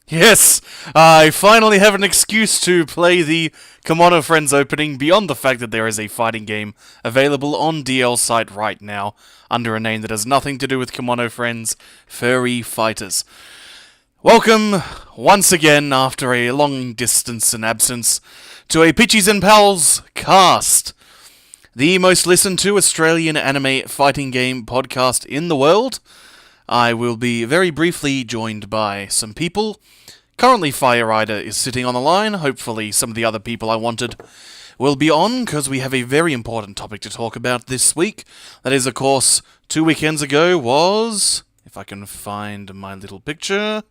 Yes, I finally have an excuse to play the Kimono Friends opening beyond the fact that there is a fighting game available on DL's site right now under a name that has nothing to do with Kimono Friends, Furry Fighters. Welcome, once again, after a long distance and absence, to a Pitchies and Pals cast, the most listened to Australian anime fighting game podcast in the world. I will be very briefly joined by some people. Currently, Fire Rider is sitting on the line. Hopefully, some of the other people I wanted will be on, because we have a very important topic to talk about this week. That is, of course, 2 weekends ago was, if I can find my little picture,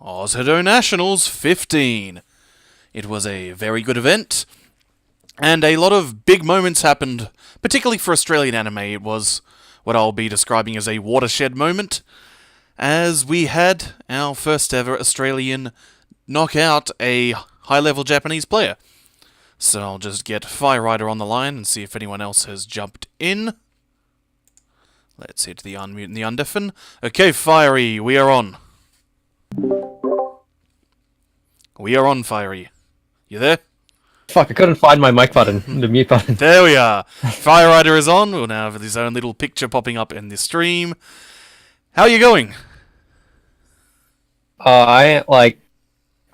Ozhadou Nationals 15. It was a very good event, and a lot of big moments happened, particularly for Australian anime. It was what I'll be describing as a watershed moment, as we had our first ever Australian knock out a high-level Japanese player. So I'll just get Fire Rider on the line and see if anyone else has jumped in. Let's hit the unmute and the undeafen. Okay, Fiery, we are on. We are on, Fiery. You there? Fuck, I couldn't find my mic button, the mute button. There we are. Fire Rider is on. We'll now have his own little picture popping up in the stream. How are you going? I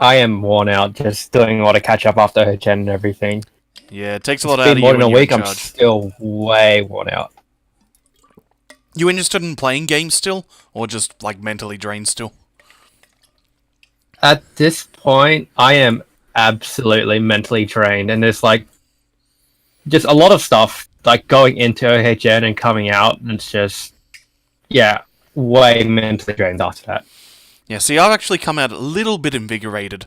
am worn out just doing a lot of catch up after her gen and everything. Yeah, it takes a lot It's out of been you more than when a you're week, in I'm charge. still way worn out. You interested in playing games still? Or just, like, mentally drained still? At this point, I am absolutely mentally drained, and there's just a lot of stuff going into her gen and coming out, and it's just way mentally drained after that. Yeah, see, I've actually come out a little bit invigorated.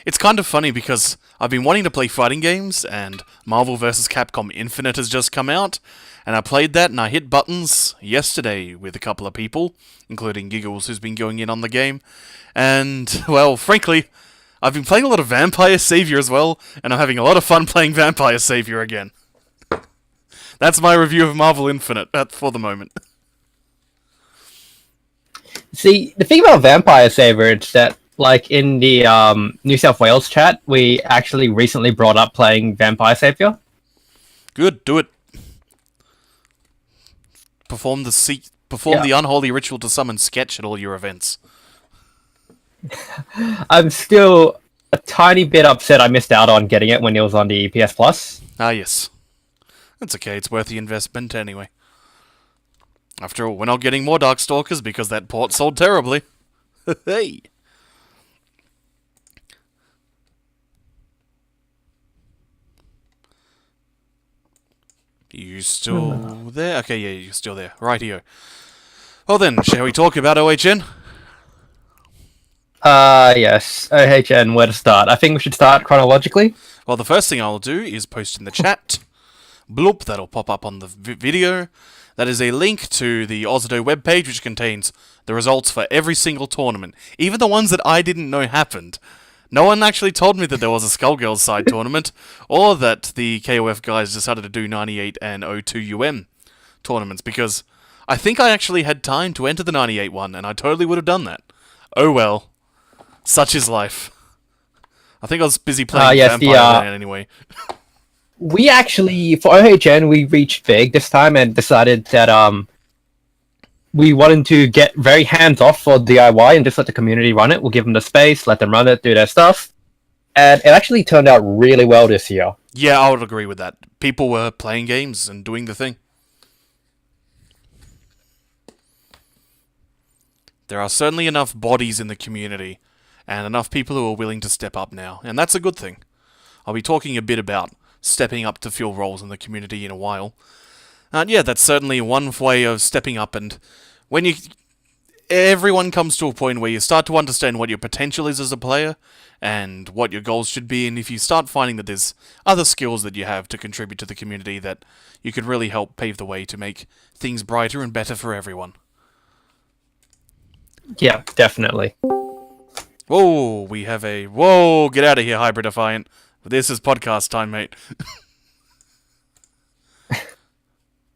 It's kind of funny because I've been wanting to play fighting games, and Marvel vs. Capcom Infinite has just come out, and I played that and I hit buttons yesterday with a couple of people, including Giggles, who's been going in on the game, and, well, frankly, I've been playing a lot of Vampire Savior as well, and I'm having a lot of fun playing Vampire Savior again. That's my review of Marvel Infinite for the moment. See, the thing about Vampire Saver is that, in the New South Wales chat, we actually recently brought up playing Vampire Savior. Good, do it. Perform the unholy ritual to summon Sketch at all your events. I'm still a tiny bit upset I missed out on getting it when it was on the PS Plus. Ah, yes. That's okay, it's worth the investment anyway. After all, we're not getting more Darkstalkers because that port sold terribly. Hey! You still there? Okay, yeah, you're still there. Rightio. Well then, shall we talk about OHN? Yes. OHN, where to start? I think we should start chronologically. Well, the first thing I'll do is post in the chat. Bloop, that'll pop up on the video. That is a link to the Ozhadou webpage, which contains the results for every single tournament. Even the ones that I didn't know happened. No one actually told me that there was a Skullgirls side tournament, or that the KOF guys decided to do 98 and 02 UM tournaments, because I think I actually had time to enter the 98 one, and I totally would have done that. Oh well. Such is life. I think I was busy playing Vampire Man anyway. We actually, for OHN, we reached big this time and decided that we wanted to get very hands-off for DIY and just let the community run it. We'll give them the space, let them run it, do their stuff. And it actually turned out really well this year. Yeah, I would agree with that. People were playing games and doing the thing. There are certainly enough bodies in the community, and enough people who are willing to step up now, and that's a good thing. I'll be talking a bit about stepping up to fill roles in the community in a while. Yeah, that's certainly one way of stepping up, and when everyone comes to a point where you start to understand what your potential is as a player, and what your goals should be, and if you start finding that there's other skills that you have to contribute to the community that you could really help pave the way to make things brighter and better for everyone. Yeah, definitely. Whoa, we have a... Whoa, get out of here, Hybrid Defiant. This is podcast time, mate.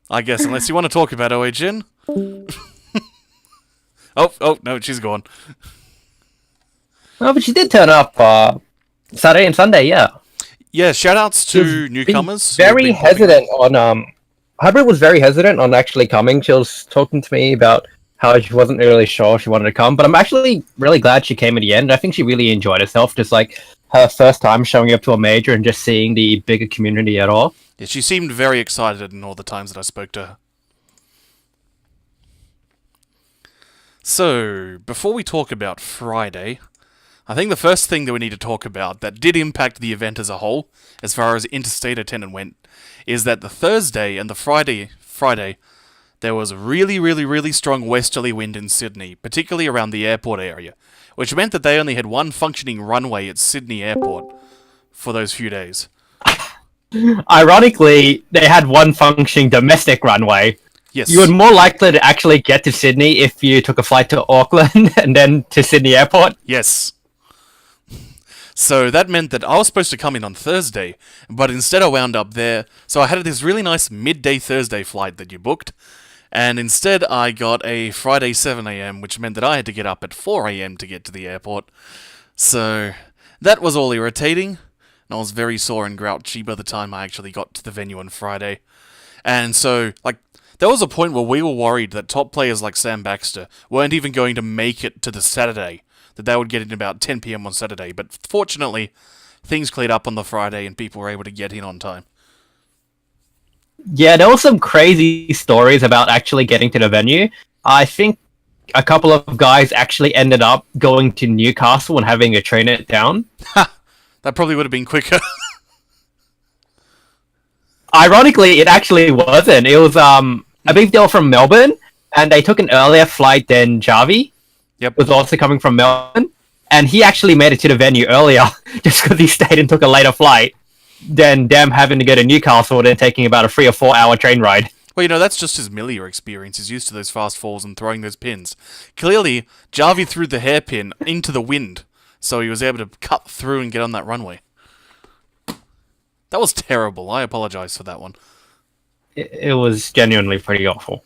I guess, unless you want to talk about OHN. Oh, no, she's gone. Oh, but she did turn up Saturday and Sunday. Yeah. Yeah, shoutouts She was to newcomers. who've very been popping up. hesitant on Hybrid was very hesitant on actually coming. She was talking to me about how she wasn't really sure she wanted to come, but I'm actually really glad she came at the end. I think she really enjoyed herself, just like her first time showing up to a major and just seeing the bigger community at all. Yeah, she seemed very excited in all the times that I spoke to her. So, before we talk about Friday, I think the first thing that we need to talk about that did impact the event as a whole, as far as interstate attendance went, is that the Thursday and the Friday, there was a really strong westerly wind in Sydney, particularly around the airport area, which meant that they only had one functioning runway at Sydney Airport for those few days. Ironically, they had one functioning domestic runway. Yes. You were more likely to actually get to Sydney if you took a flight to Auckland and then to Sydney Airport. Yes. So that meant that I was supposed to come in on Thursday, but instead I wound up there. So I had this really nice midday Thursday flight that you booked, and instead I got a Friday 7 a.m., which meant that I had to get up at 4 a.m. to get to the airport. So that was all irritating, and I was very sore and grouchy by the time I actually got to the venue on Friday. And so, there was a point where we were worried that top players like Sam Baxter weren't even going to make it to the Saturday, that they would get in about 10 p.m. on Saturday, but fortunately, things cleared up on the Friday and people were able to get in on time. Yeah, there were some crazy stories about actually getting to the venue. I think a couple of guys actually ended up going to Newcastle and having to train it down. Ha! That probably would have been quicker. Ironically, it actually wasn't. It was, I believe they were from Melbourne, and they took an earlier flight than Javi. Yep. Was also coming from Melbourne, and he actually made it to the venue earlier just because he stayed and took a later flight than them having to go to Newcastle and then taking about a 3 or 4 hour train ride. Well, that's just his Millier experience. He's used to those fast falls and throwing those pins. Clearly, Javi threw the hairpin into the wind, so he was able to cut through and get on that runway. That was terrible. I apologize for that one. It was genuinely pretty awful.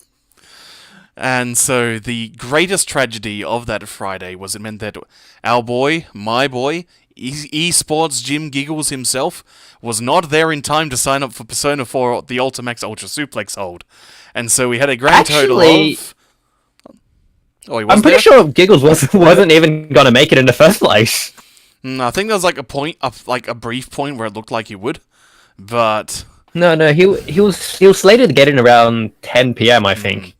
And so the greatest tragedy of that Friday was it meant that our boy, my boy, eSports Jim Giggles himself, was not there in time to sign up for Persona 4 the Ultimax Ultra Suplex hold. And so we had a grand total of... Oh, he was I'm pretty there? sure Giggles wasn't even going to make it in the first place. I think there was a brief point where it looked like he would, but... No, he was slated to get in around 10 p.m. I think.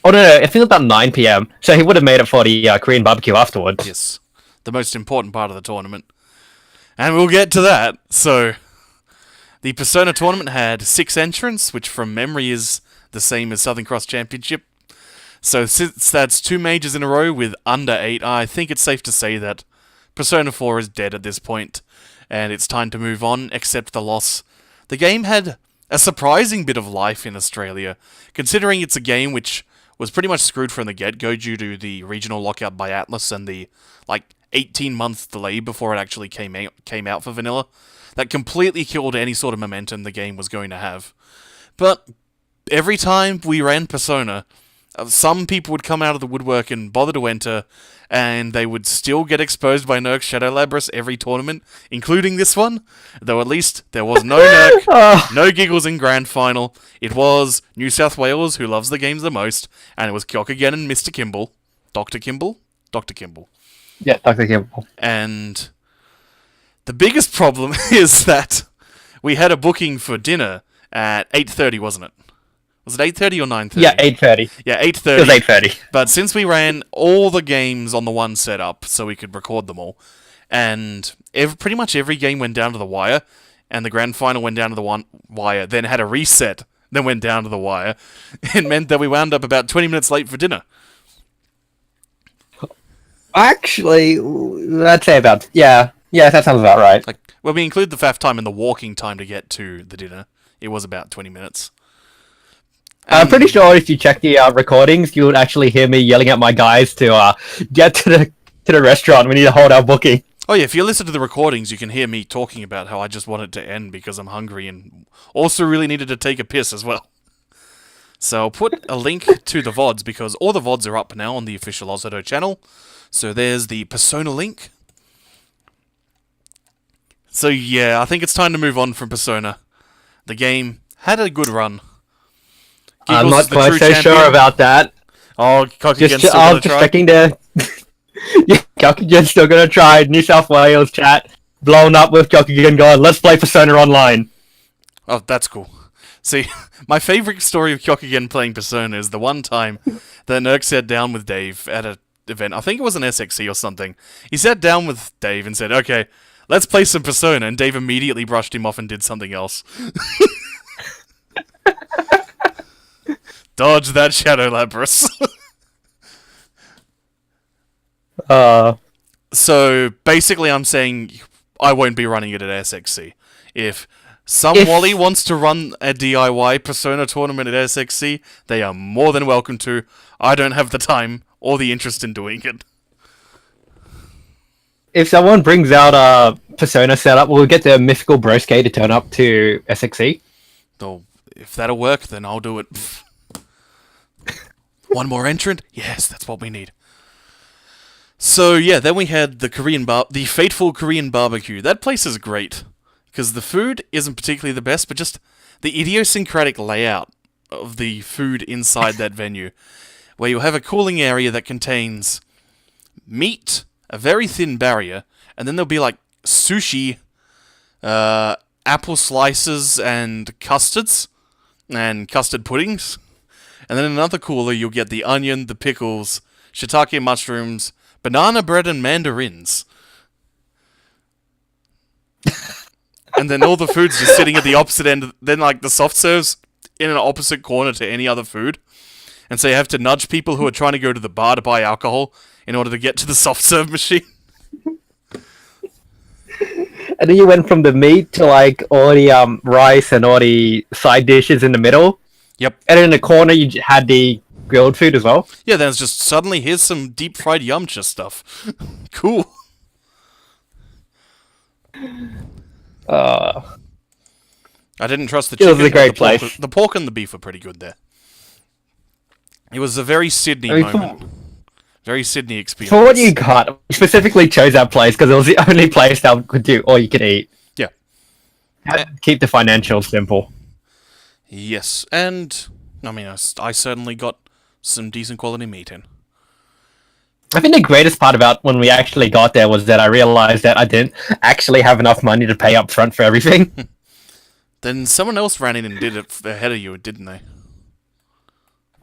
Oh no, I think it was about 9 p.m. So he would have made it for the Korean barbecue afterwards. Yes, the most important part of the tournament. And we'll get to that. So, the Persona tournament had 6 entrants, which from memory is the same as Southern Cross Championship. So since that's 2 majors in a row with under 8, I think it's safe to say that Persona 4 is dead at this point, and it's time to move on, accept the loss. The game had a surprising bit of life in Australia, considering it's a game which was pretty much screwed from the get-go due to the regional lockout by Atlas and the, 18-month delay before it actually came out for vanilla. That completely killed any sort of momentum the game was going to have. But every time we ran Persona, some people would come out of the woodwork and bother to enter, and they would still get exposed by Nerk's Shadow Labrys every tournament, including this one, though at least there was no Nerk, no Giggles in Grand Final. It was New South Wales, who loves the games the most, and it was Kyokugen and Mr. Kimball. Dr. Kimball? Dr. Kimball. Yeah, Dr. Kimball. And the biggest problem is that we had a booking for dinner at 8:30, wasn't it? Was it 8:30 or 9:30? Yeah, 8:30. Yeah, 8:30. It was 8:30. But since we ran all the games on the one setup, so we could record them all, and pretty much every game went down to the wire, and the grand final went down to the wire, then had a reset, then went down to the wire, it meant that we wound up about 20 minutes late for dinner. Actually, I'd say about... Yeah, that sounds about right. When we include the faff time and the walking time to get to the dinner, it was about 20 minutes. I'm pretty sure if you check the recordings, you would actually hear me yelling at my guys to get to the restaurant. We need to hold our booking. Oh yeah, if you listen to the recordings, you can hear me talking about how I just wanted to end because I'm hungry and also really needed to take a piss as well. So I'll put a link to the VODs because all the VODs are up now on the official Ozhadou channel. So there's the Persona link, So yeah, I think it's time to move on from Persona. The game had a good run. I'm Giggles not is the quite true so champion. sure about that. Oh, Kokugen's Just, still gonna just try. checking there. Yeah, Kyokugen's still gonna try. New South Wales chat blown up with Kyokugen going, let's play Persona Online. Oh, that's cool. See, my favourite story of Kyokugen playing Persona is the one time that Nerk sat down with Dave at an event. I think it was an SXC or something. He sat down with Dave and said, okay, let's play some Persona, and Dave immediately brushed him off and did something else. Dodge that Shadow Lapras. So, basically I'm saying I won't be running it at SXC. If Wally wants to run a DIY Persona tournament at SXC, they are more than welcome to. I don't have the time or the interest in doing it. If someone brings out a Persona setup, we'll get the Mythical Broske to turn up to SXC. Though, if that'll work, then I'll do it. One more entrant? Yes, that's what we need. So yeah, then we had the fateful Korean barbecue. That place is great because the food isn't particularly the best, but just the idiosyncratic layout of the food inside that venue, where you have a cooling area that contains meat, a very thin barrier, and then there'll be like sushi, apple slices, and custards, and custard puddings. And then in another cooler, you'll get the onion, the pickles, shiitake mushrooms, banana bread, and mandarins. And then all the food's just sitting at the opposite end. Then, like, the soft serve's in an opposite corner to any other food. And so you have to nudge people who are trying to go to the bar to buy alcohol in order to get to the soft serve machine. And then you went from the meat to, like, all the rice and all the side dishes in the middle. Yep. And in the corner, you had the grilled food as well. Yeah, then it's just suddenly, here's some deep fried Yamcha stuff. Cool. I didn't trust the chicken. It was a great but place. The pork and the beef were pretty good there. It was a very Sydney moment. Very Sydney experience. For what you got, we specifically chose that place because it was the only place that could do all you could eat. Yeah. Keep the financials simple. Yes, and I mean, I certainly got some decent quality meat in. I think the greatest part about when we actually got there was that I realized that I didn't actually have enough money to pay up front for everything. Then someone else ran in and did it ahead of you, didn't they?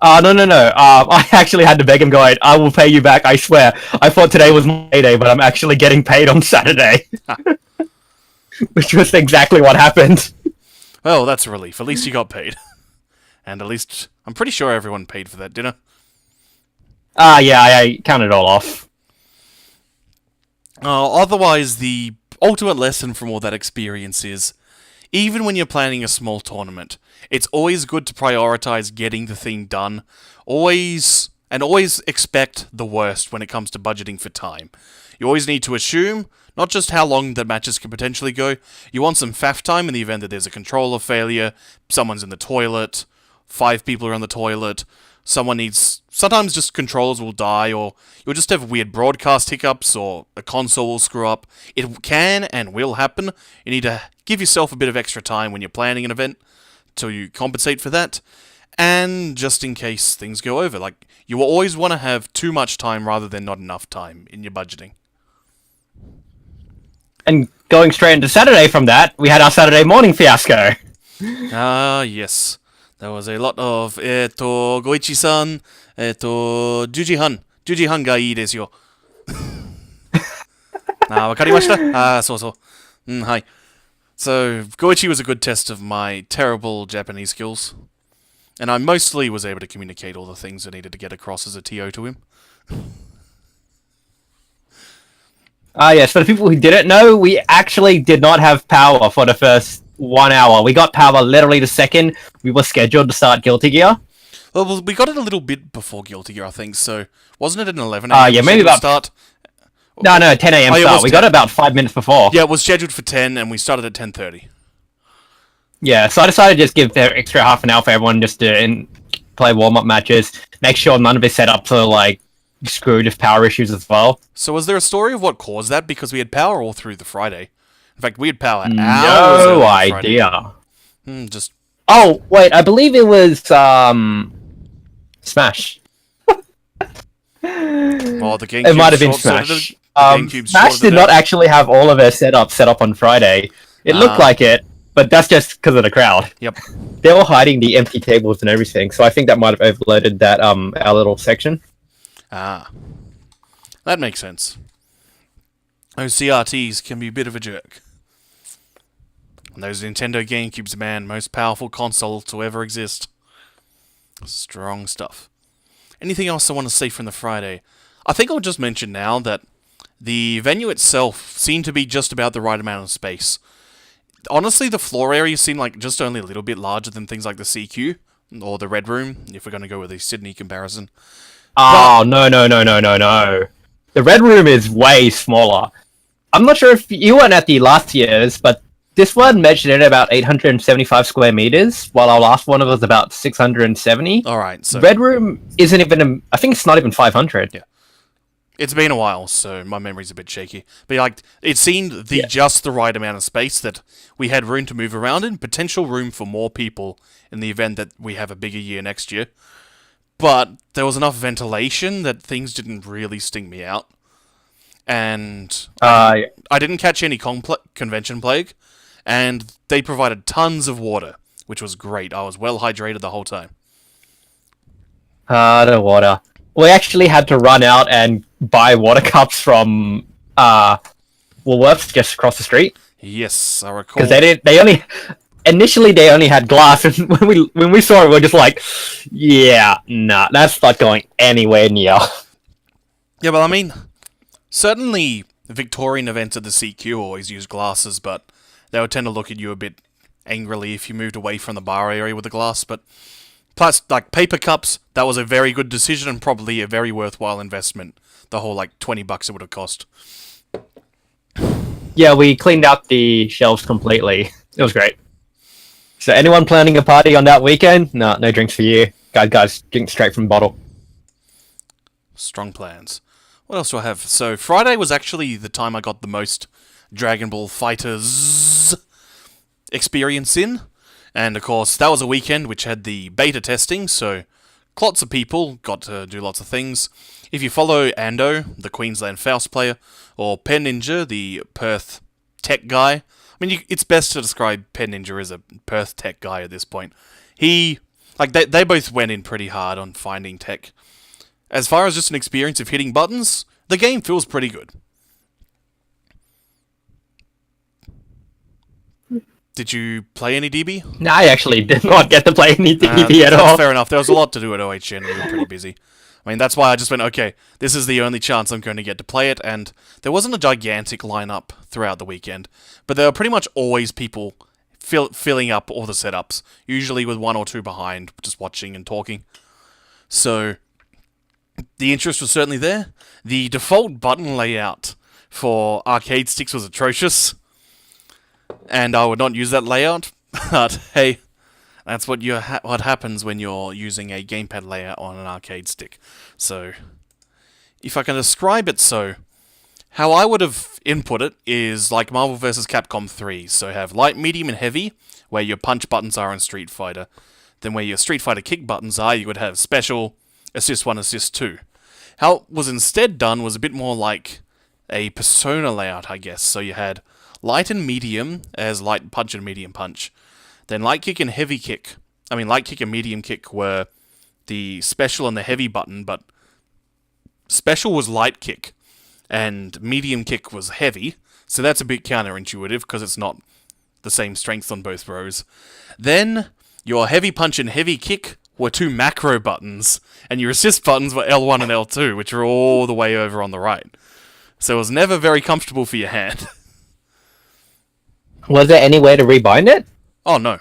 No. I actually had to beg him going, I will pay you back, I swear. I thought today was my day, but I'm actually getting paid on Saturday. Which was exactly what happened. Well, that's a relief. At least you got paid. And at least, I'm pretty sure everyone paid for that dinner. Yeah, I counted it all off. Otherwise, the ultimate lesson from all that experience is, even when you're planning a small tournament, it's always good to prioritize getting the thing done. Always expect the worst when it comes to budgeting for time. You always need to assume not just how long the matches can potentially go, you want some faff time in the event that there's a controller failure, someone's in the toilet, 5 people are on the toilet, sometimes just controllers will die, or you'll just have weird broadcast hiccups, or a console will screw up. It can and will happen. You need to give yourself a bit of extra time when you're planning an event to compensate for that, and just in case things go over. Like, you will always want to have too much time rather than not enough time in your budgeting. And going straight into Saturday from that, we had our Saturday morning fiasco. Yes. There was a lot of, Goichi-san, Juji-han. Juji-han ga ii desu yo. Wakarimashita? So. Hi. So, Goichi was a good test of my terrible Japanese skills. And I mostly was able to communicate all the things I needed to get across as a TO to him. Yes, for the people who didn't know, we actually did not have power for the first 1 hour. We got power literally the second we were scheduled to start Guilty Gear. Well, we got it a little bit before Guilty Gear, I think, so wasn't it an 11 a.m. Yeah, maybe about start? No, 10 a.m. start. We got it about 5 minutes before. Yeah, it was scheduled for 10, and we started at 10:30. Yeah, so I decided to just give the extra half an hour for everyone just to play warm-up matches, make sure none of it's set up for, like, screwed with power issues as well. So was there a story of what caused that? Because we had power all through the Friday. In fact, we'd power hours No early on Friday. idea. Just Oh, wait, I believe it was, Smash. well, the It might GameCube have been short-circuited. Smash. The GameCube Smash did shorted not it. actually have all of their setup set up on Friday. It looked like it, but that's just because of the crowd. Yep. They were hiding the empty tables and everything, so I think that might have overloaded that our little section. Ah, that makes sense. Those CRTs can be a bit of a jerk. And those Nintendo GameCubes, man, most powerful console to ever exist. Strong stuff. Anything else I want to say from the Friday? I think I'll just mention now that the venue itself seemed to be just about the right amount of space. Honestly, the floor area seemed like just only a little bit larger than things like the CQ or the Red Room, if we're going to go with a Sydney comparison. Oh, no. The Red Room is way smaller. I'm not sure if you weren't at the last year's, but this one measured in about 875 square meters, while our last one was about 670. Alright, so Red Room isn't even, I think it's not even 500. Yeah. It's been a while, so my memory's a bit shaky. But like, it seemed just the right amount of space that we had room to move around in, potential room for more people in the event that we have a bigger year next year. But there was enough ventilation that things didn't really sting me out. And I didn't catch any convention plague, and they provided tons of water, which was great. I was well hydrated the whole time. The water. We actually had to run out and buy water cups from Woolworths just across the street. Yes, I recall. Because initially they only had glass, and when we saw it, we were just like, yeah, nah, that's not going anywhere near. Yeah, but I mean, certainly Victorian events at the CQ always use glasses, but they would tend to look at you a bit angrily if you moved away from the bar area with the glass. But plus, like, paper cups, that was a very good decision and probably a very worthwhile investment. The whole, like, $20 it would have cost. Yeah, we cleaned out the shelves completely. It was great. So anyone planning a party on that weekend? No drinks for you. Guys, drink straight from the bottle. Strong plans. What else do I have? So, Friday was actually the time I got the most Dragon Ball FighterZ experience in. And, of course, that was a weekend which had the beta testing, so lots of people got to do lots of things. If you follow Ando, the Queensland Faust player, or Pen Ninja, the Perth tech guy, I mean, it's best to describe Pen Ninja as a Perth tech guy at this point. They both went in pretty hard on finding tech. As far as just an experience of hitting buttons, the game feels pretty good. Did you play any DB? No, I actually did not get to play any DB at that's all. Fair enough. There was a lot to do at OHN. We were pretty busy. I mean, that's why I just went, okay, this is the only chance I'm going to get to play it, and there wasn't a gigantic lineup throughout the weekend, but there were pretty much always people filling up all the setups, usually with one or two behind, just watching and talking. So, the interest was certainly there. The default button layout for arcade sticks was atrocious, and I would not use that layout, but hey, that's what what happens when you're using a gamepad layout on an arcade stick. So, if I can describe it how I would have input it is like Marvel vs. Capcom 3. So have light, medium, and heavy, where your punch buttons are in Street Fighter. Then where your Street Fighter kick buttons are, you would have special, assist 1, assist 2. How it was instead done was a bit more like a Persona layout, I guess. So you had light and medium as light punch and medium punch. Then light kick and heavy kick. Light kick and medium kick were the special and the heavy button, but special was light kick, and medium kick was heavy, so that's a bit counterintuitive, because it's not the same strength on both rows. Then, your heavy punch and heavy kick were two macro buttons, and your assist buttons were L1 and L2, which are all the way over on the right. So it was never very comfortable for your hand. Was there any way to rebind it? Oh, no.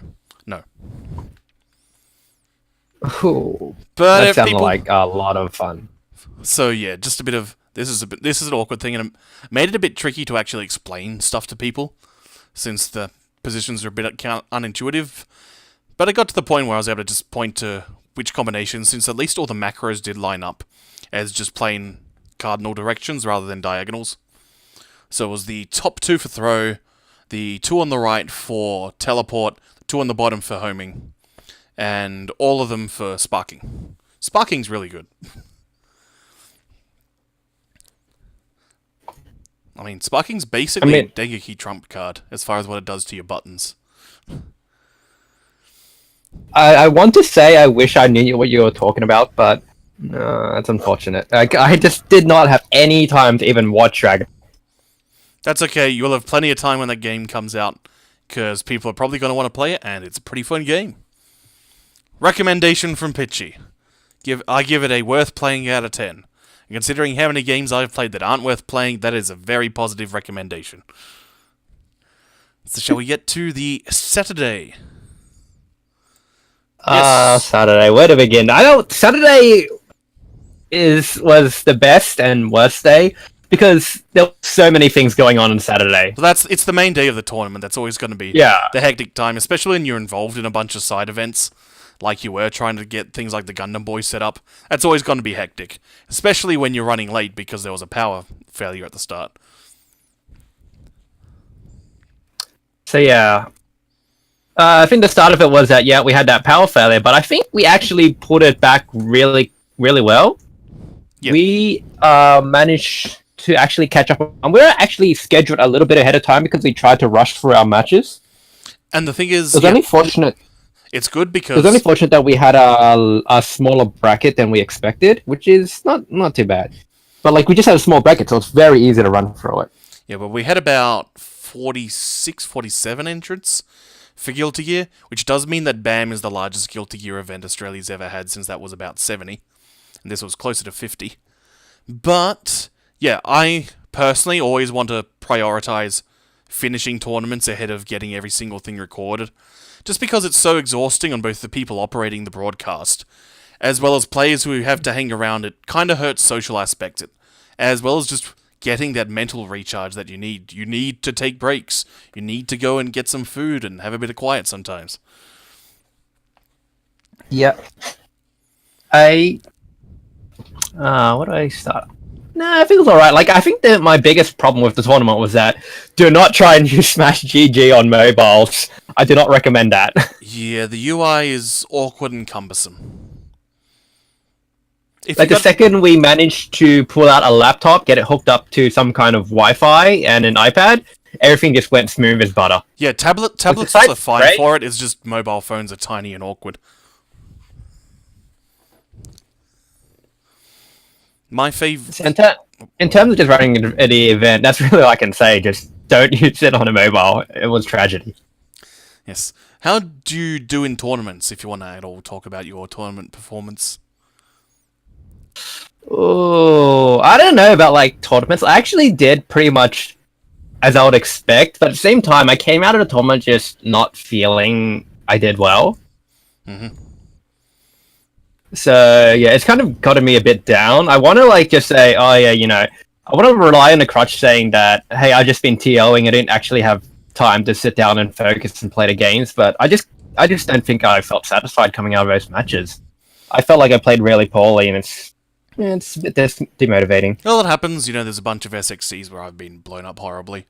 Ooh, But that if sounded people... like a lot of fun. So yeah, just a bit of... This is an awkward thing, and it made it a bit tricky to actually explain stuff to people, since the positions are a bit unintuitive. But it got to the point where I was able to just point to which combinations, since at least all the macros did line up as just plain cardinal directions rather than diagonals. So it was the top 2 for throw, the 2 on the right for teleport, the 2 on the bottom for homing, and all of them for sparking. Sparking's really good. I mean, sparking's basically a Dengeki trump card as far as what it does to your buttons. I want to say I wish I knew what you were talking about, but that's unfortunate. I just did not have any time to even watch Dragon. That's okay, you'll have plenty of time when that game comes out, because people are probably going to want to play it, and it's a pretty fun game. Recommendation from Pichy. I give it a worth playing out of 10. And considering how many games I've played that aren't worth playing, that is a very positive recommendation. So shall we get to the Saturday? Yes. Saturday. Where to begin? Saturday was the best and worst day because there were so many things going on Saturday. Well, it's the main day of the tournament. That's always going to be the hectic time, especially when you're involved in a bunch of side events, like you were trying to get things like the Gundam Boy set up. That's always going to be hectic, especially when you're running late because there was a power failure at the start. So yeah. I think the start of it was that, we had that power failure, but I think we actually put it back really, really well. Yep. We managed to actually catch up, and we were actually scheduled a little bit ahead of time because we tried to rush through our matches. And the thing is, it was only fortunate. It's good because it was only fortunate that we had a smaller bracket than we expected, which is not too bad. But we just had a small bracket, so it's very easy to run through it. Yeah, but we had about 46, 47 entrants for Guilty Gear, which does mean that BAM is the largest Guilty Gear event Australia's ever had, since that was about 70, and this was closer to 50. But yeah, I personally always want to prioritize finishing tournaments ahead of getting every single thing recorded, just because it's so exhausting on both the people operating the broadcast, as well as players who have to hang around. It kind of hurts social aspects, as well as just getting that mental recharge that you need. You need to take breaks. You need to go and get some food and have a bit of quiet sometimes. Yeah. What do I start? No, I think it was alright. I think that my biggest problem with the tournament was that do not try and use Smash GG on mobiles. I do not recommend that. Yeah, the UI is awkward and cumbersome. The second we managed to pull out a laptop, get it hooked up to some kind of Wi-Fi and an iPad, everything just went smooth as butter. Yeah, tablets are fine for it. It's just mobile phones are tiny and awkward. My favorite. In terms of just running the event, that's really all I can say. Just don't use it on a mobile. It was tragedy. Yes. How do you do in tournaments? If you want to at all talk about your tournament performance. Oh, I don't know about tournaments. I actually did pretty much as I would expect, but at the same time, I came out of the tournament just not feeling I did well. Mm-hmm. So yeah, it's kind of gotten me a bit down. I want to just say, oh yeah, I want to rely on the crutch saying that, hey, I've just been TOing. I didn't actually have time to sit down and focus and play the games, but I just don't think I felt satisfied coming out of those matches. I felt like I played really poorly, and it's a bit demotivating. Well, it happens. There's a bunch of SXCs where I've been blown up horribly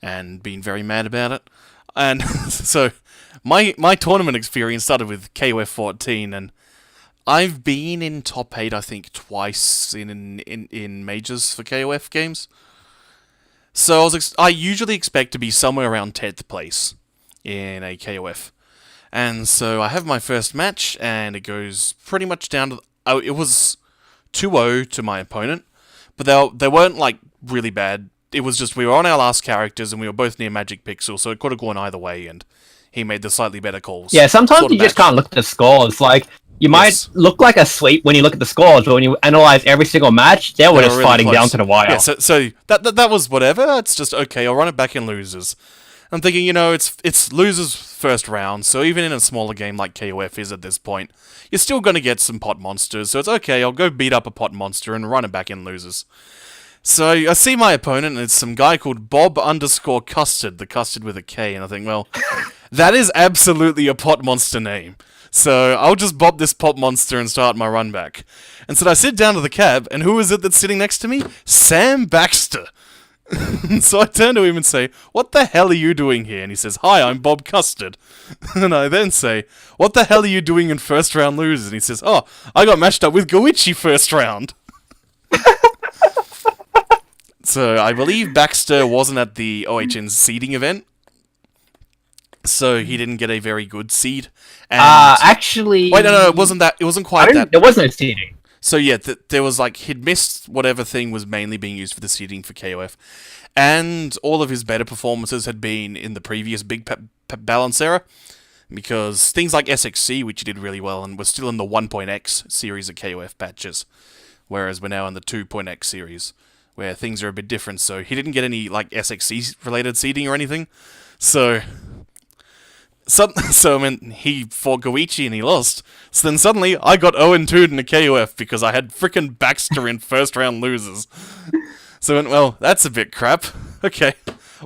and been very mad about it. And so my tournament experience started with KOF 14, and I've been in top 8, I think, twice in majors for KOF games. So I usually expect to be somewhere around 10th place in a KOF. And so I have my first match, and it goes pretty much down to... it was 2-0 to my opponent, but they weren't really bad. It was just we were on our last characters and we were both near Magic Pixel, so it could have gone either way, and he made the slightly better calls. Yeah, sometimes you just can't look at the scores. You might look like a sweep when you look at the scores, but when you analyze every single match, they were just really fighting down to the wire. Yeah, so that was whatever. It's just okay. I'll run it back in losers. I'm thinking, it's losers first round, so even in a smaller game like KOF is at this point, you're still going to get some pot monsters, so it's okay, I'll go beat up a pot monster and run it back in losers. So I see my opponent, and it's some guy called Bob_Custard, the custard with a K, and I think, well, that is absolutely a pot monster name. So I'll just bob this pot monster and start my run back. And so I sit down to the cab, and who is it that's sitting next to me? Sam Baxter. So I turn to him and say, "What the hell are you doing here?" And he says, "Hi, I'm Bob Custard." And I then say, "What the hell are you doing in first round losers?" And he says, "Oh, I got matched up with Goichi first round." So I believe Baxter wasn't at the OHN's seeding event, so he didn't get a very good seed. And Actually... wait, no, it wasn't that. It wasn't quite that. There was no seeding. So yeah, there was like, he'd missed whatever thing was mainly being used for the seeding for KOF, and all of his better performances had been in the previous big balance era, because things like SXC, which he did really well, and was still in the 1.x series of KOF patches, whereas we're now in the 2.x series, where things are a bit different, so he didn't get any like SXC related seeding or anything, so I mean, he fought Goichi and he lost. So then suddenly, I got 0-2 in the KOF because I had frickin' Baxter in first round losers. So I went, well, that's a bit crap. Okay,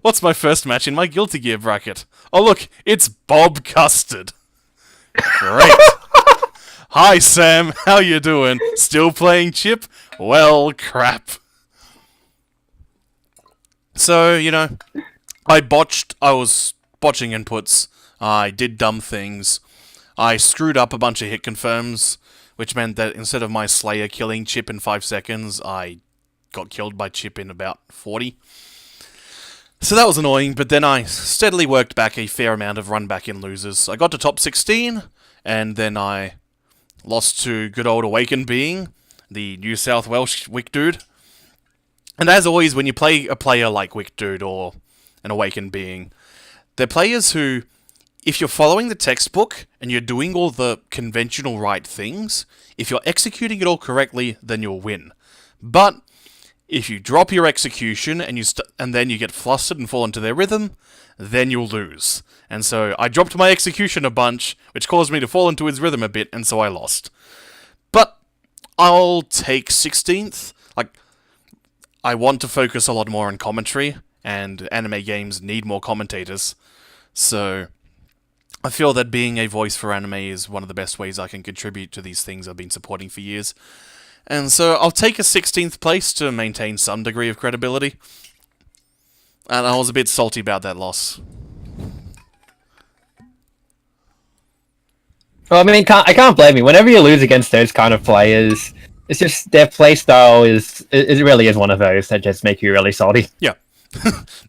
what's my first match in my Guilty Gear bracket? Oh look, it's Bob Custard. Great. Hi Sam, how you doing? Still playing Chip? Well, crap. So, you know, I was botching inputs. I did dumb things. I screwed up a bunch of hit confirms, which meant that instead of my Slayer killing Chip in 5 seconds, I got killed by Chip in about 40. So that was annoying, but then I steadily worked back a fair amount of run back in losers. I got to top 16, and then I lost to good old Awakened Being, the New South Welsh Wick Dude. And as always, when you play a player like Wick Dude or an Awakened Being, they're players who, if you're following the textbook and you're doing all the conventional right things, if you're executing it all correctly, then you'll win. But if you drop your execution and then you get flustered and fall into their rhythm, then you'll lose. And so I dropped my execution a bunch, which caused me to fall into his rhythm a bit, and so I lost. But I'll take 16th. Like, I want to focus a lot more on commentary, and anime games need more commentators. So I feel that being a voice for anime is one of the best ways I can contribute to these things I've been supporting for years. And so I'll take a 16th place to maintain some degree of credibility. And I was a bit salty about that loss. Well, I mean, I can't blame you. Whenever you lose against those kind of players, it's just their playstyle it really is one of those that just make you really salty. Yeah.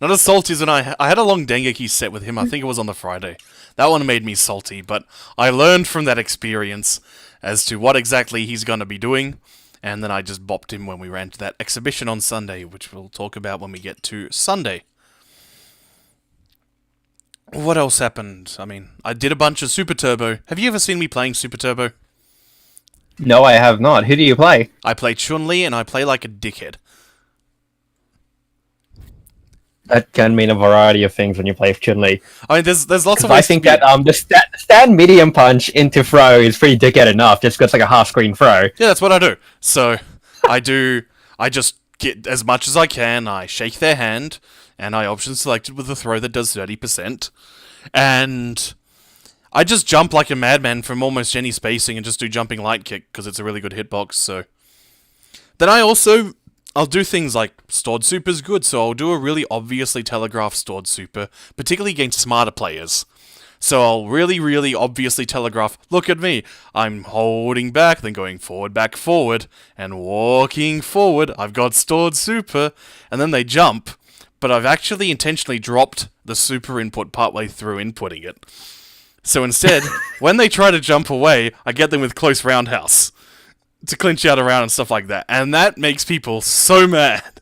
Not as salty as when I had a long Dengeki set with him. I think it was on the Friday. That one made me salty, but I learned from that experience as to what exactly he's going to be doing, and then I just bopped him when we ran to that exhibition on Sunday, which we'll talk about when we get to Sunday. What else happened? I mean, I did a bunch of Super Turbo. Have you ever seen me playing Super Turbo? No, I have not. Who do you play? I play Chun-Li, and I play like a dickhead. That can mean a variety of things when you play Chun-Li. I mean, there's lots of ways I think that the stand medium punch into throw is pretty dickhead enough, just because it's like a half-screen throw. Yeah, that's what I do. So, I just get as much as I can, I shake their hand, and I option selected with a throw that does 30%, and I just jump like a madman from almost any spacing and just do jumping light kick, because it's a really good hitbox, so. Then I'll do things like stored super's good, so I'll do a really obviously telegraphed stored super, particularly against smarter players. So I'll really, really obviously telegraph, look at me, I'm holding back, then going forward, back, forward, and walking forward, I've got stored super, and then they jump, but I've actually intentionally dropped the super input partway through inputting it. So instead, when they try to jump away, I get them with close roundhouse to clinch out around and stuff like that. And that makes people so mad.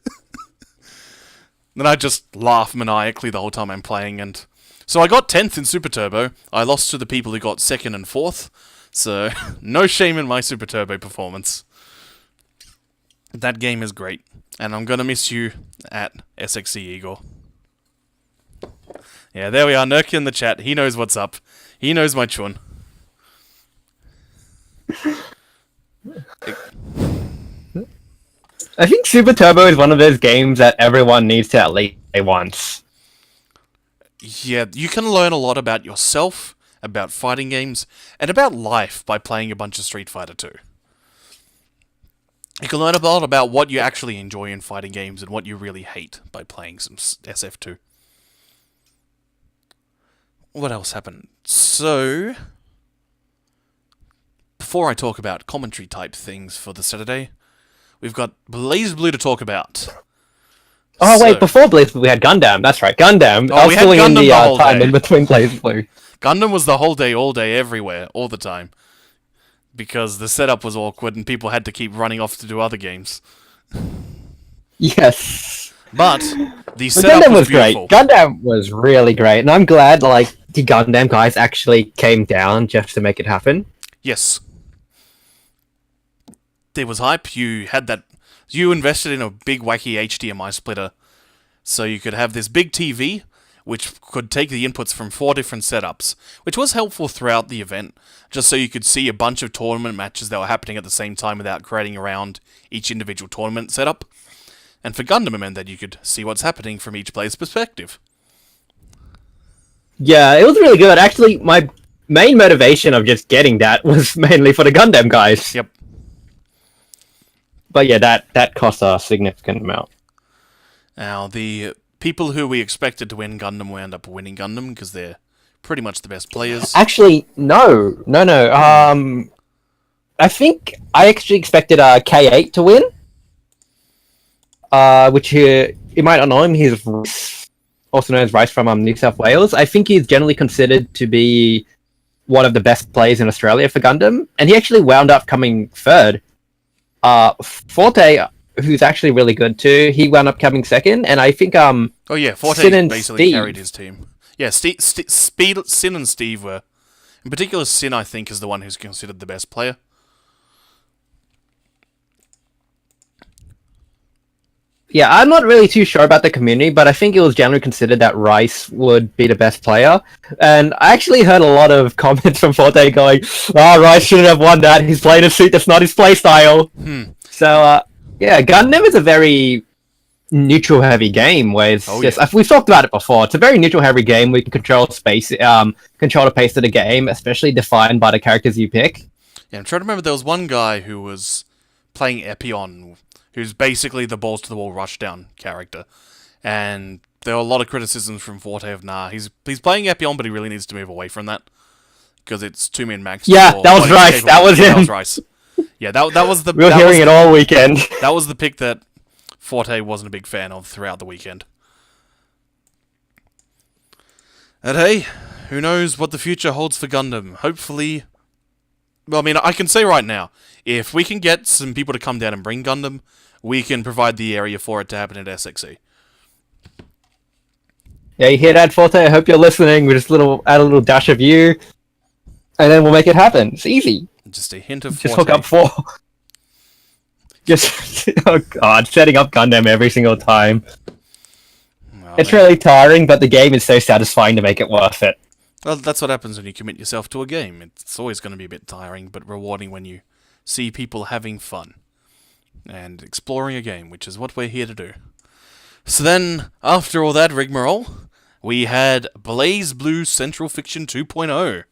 Then I just laugh maniacally the whole time I'm playing. And so I got 10th in Super Turbo. I lost to the people who got 2nd and 4th. So no shame in my Super Turbo performance. That game is great. And I'm going to miss you at SXC Eagle. Yeah, there we are. Nurki in the chat. He knows what's up. He knows my chun. I think Super Turbo is one of those games that everyone needs to at least play once. Yeah, you can learn a lot about yourself, about fighting games, and about life by playing a bunch of Street Fighter 2. You can learn a lot about what you actually enjoy in fighting games and what you really hate by playing some SF2. What else happened? So, before I talk about commentary type things for the Saturday, we've got BlazBlue to talk about. Oh, wait, before BlazBlue we had Gundam. That's right, Gundam. I was filling in the time in between BlazBlue. Gundam was the whole day, all day, everywhere, all the time. Because the setup was awkward and people had to keep running off to do other games. Yes. But the setup Gundam was great. beautiful. Gundam was really great, and I'm glad like the Gundam guys actually came down just to make it happen. Yes. There was hype. You had that. You invested in a big wacky HDMI splitter, so you could have this big TV, which could take the inputs from 4 different setups, which was helpful throughout the event, just so you could see a bunch of tournament matches that were happening at the same time without creating around each individual tournament setup. And for Gundam, it meant that you could see what's happening from each player's perspective. Yeah, it was really good. Actually, my main motivation of just getting that was mainly for the Gundam guys. Yep. But yeah, that cost a significant amount. Now, the people who we expected to win Gundam wound up winning Gundam because they're pretty much the best players. Actually, no. I think I actually expected K8 to win. Which you might not know him. He's also known as Rice from New South Wales. I think he's generally considered to be one of the best players in Australia for Gundam, and he actually wound up coming third. Forte, who's actually really good too, he wound up coming second, and I think Oh yeah, Forte Sin basically carried his team. Yeah, Sin and Steve were. In particular, Sin, I think, is the one who's considered the best player. Yeah, I'm not really too sure about the community, but I think it was generally considered that Rice would be the best player. And I actually heard a lot of comments from Forte going, Rice shouldn't have won that. He's playing a suit that's not his playstyle. So, yeah, Gundam is a very neutral-heavy game, where it's we've talked about it before. It's a very neutral-heavy game. We can control space, control the pace of the game, especially defined by the characters you pick. Yeah, I'm trying to remember. There was one guy who was playing Ep.10, who's basically the balls-to-the-wall rushdown character. And there were a lot of criticisms from Forte of, he's playing Ep.10, but he really needs to move away from that. Because it's 2-man max. Yeah, that was Rice. That was him. That was Rice. Yeah, that was the... We were hearing it all weekend. That was the pick that Forte wasn't a big fan of throughout the weekend. And hey, who knows what the future holds for Gundam. Hopefully... Well, I mean, I can say right now, if we can get some people to come down and bring Gundam, we can provide the area for it to happen at SXE. Yeah, you hear that, Forte? I hope you're listening. We just add a little dash of you, and then we'll make it happen. It's easy. Just a hint of Just Forte. hook up 4. Just, oh god, setting up Gundam every single time. Well, it's really tiring, but the game is so satisfying to make it worth it. Well, that's what happens when you commit yourself to a game. It's always going to be a bit tiring, but rewarding when you see people having fun and exploring a game, which is what we're here to do. So then, after all that rigmarole, we had BlazBlue Central Fiction 2.0.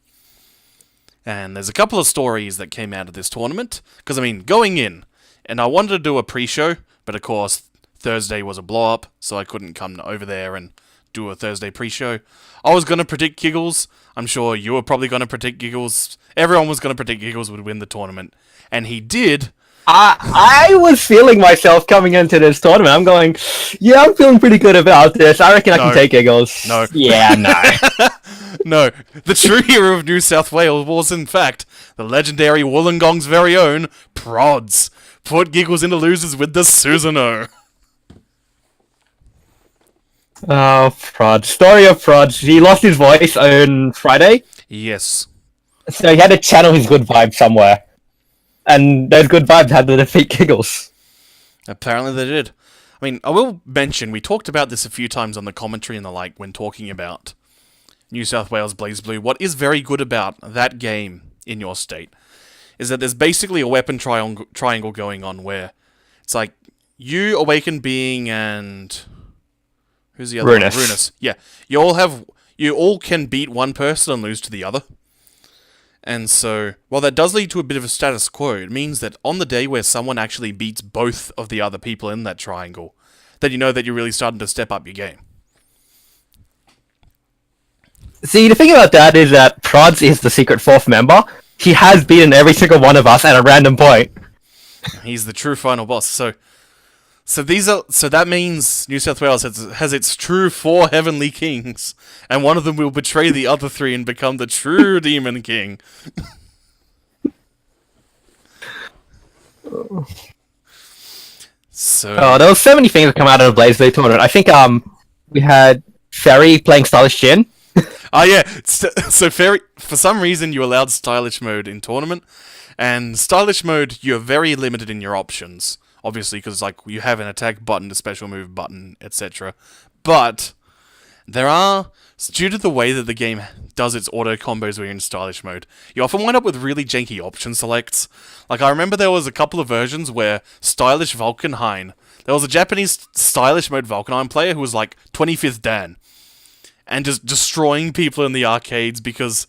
And there's a couple of stories that came out of this tournament, because, I mean, going in, and I wanted to do a pre-show, but of course, Thursday was a blow-up, so I couldn't come over there and do a Thursday pre-show. I was going to predict Giggles. I'm sure you were probably going to predict Giggles. Everyone was going to predict Giggles would win the tournament. And he did. I was feeling myself coming into this tournament. I'm going, yeah, I'm feeling pretty good about this. I reckon I can take Giggles. No. Yeah, no. No. The true hero of New South Wales was, in fact, the legendary Wollongong's very own Prods. Put Giggles into losers with the Susanoo. Oh, Prod. Story of Prod. He lost his voice on Friday. Yes. So he had to channel his good vibes somewhere. And those good vibes had to defeat Giggles. Apparently they did. I mean, I will mention, we talked about this a few times on the commentary and the like when talking about New South Wales BlazBlue. What is very good about that game in your state is that there's basically a weapon triangle going on where it's like you, Awakened Being, and... Who's the other one? Runus. Yeah. You all can beat one person and lose to the other. And so, while that does lead to a bit of a status quo, it means that on the day where someone actually beats both of the other people in that triangle, then you know that you're really starting to step up your game. See, the thing about that is that Prods is the secret fourth member. He has beaten every single one of us at a random point. He's the true final boss. So that means New South Wales has its true 4 heavenly kings, and one of them will betray the other 3 and become the true Demon King. So there was so many things that come out of the Blaze Blue tournament. I think we had Ferry playing Stylish Jin. oh yeah, so Fairy, for some reason you allowed stylish mode in tournament, and stylish mode you're very limited in your options. Obviously, because like you have an attack button, a special move button, etc. But there are, due to the way that the game does its auto combos when you're in stylish mode, you often wind up with really janky option selects. Like I remember there was a couple of versions where stylish Valkenhayn, there was a Japanese stylish mode Valkenhayn player who was like 25th Dan, and just destroying people in the arcades because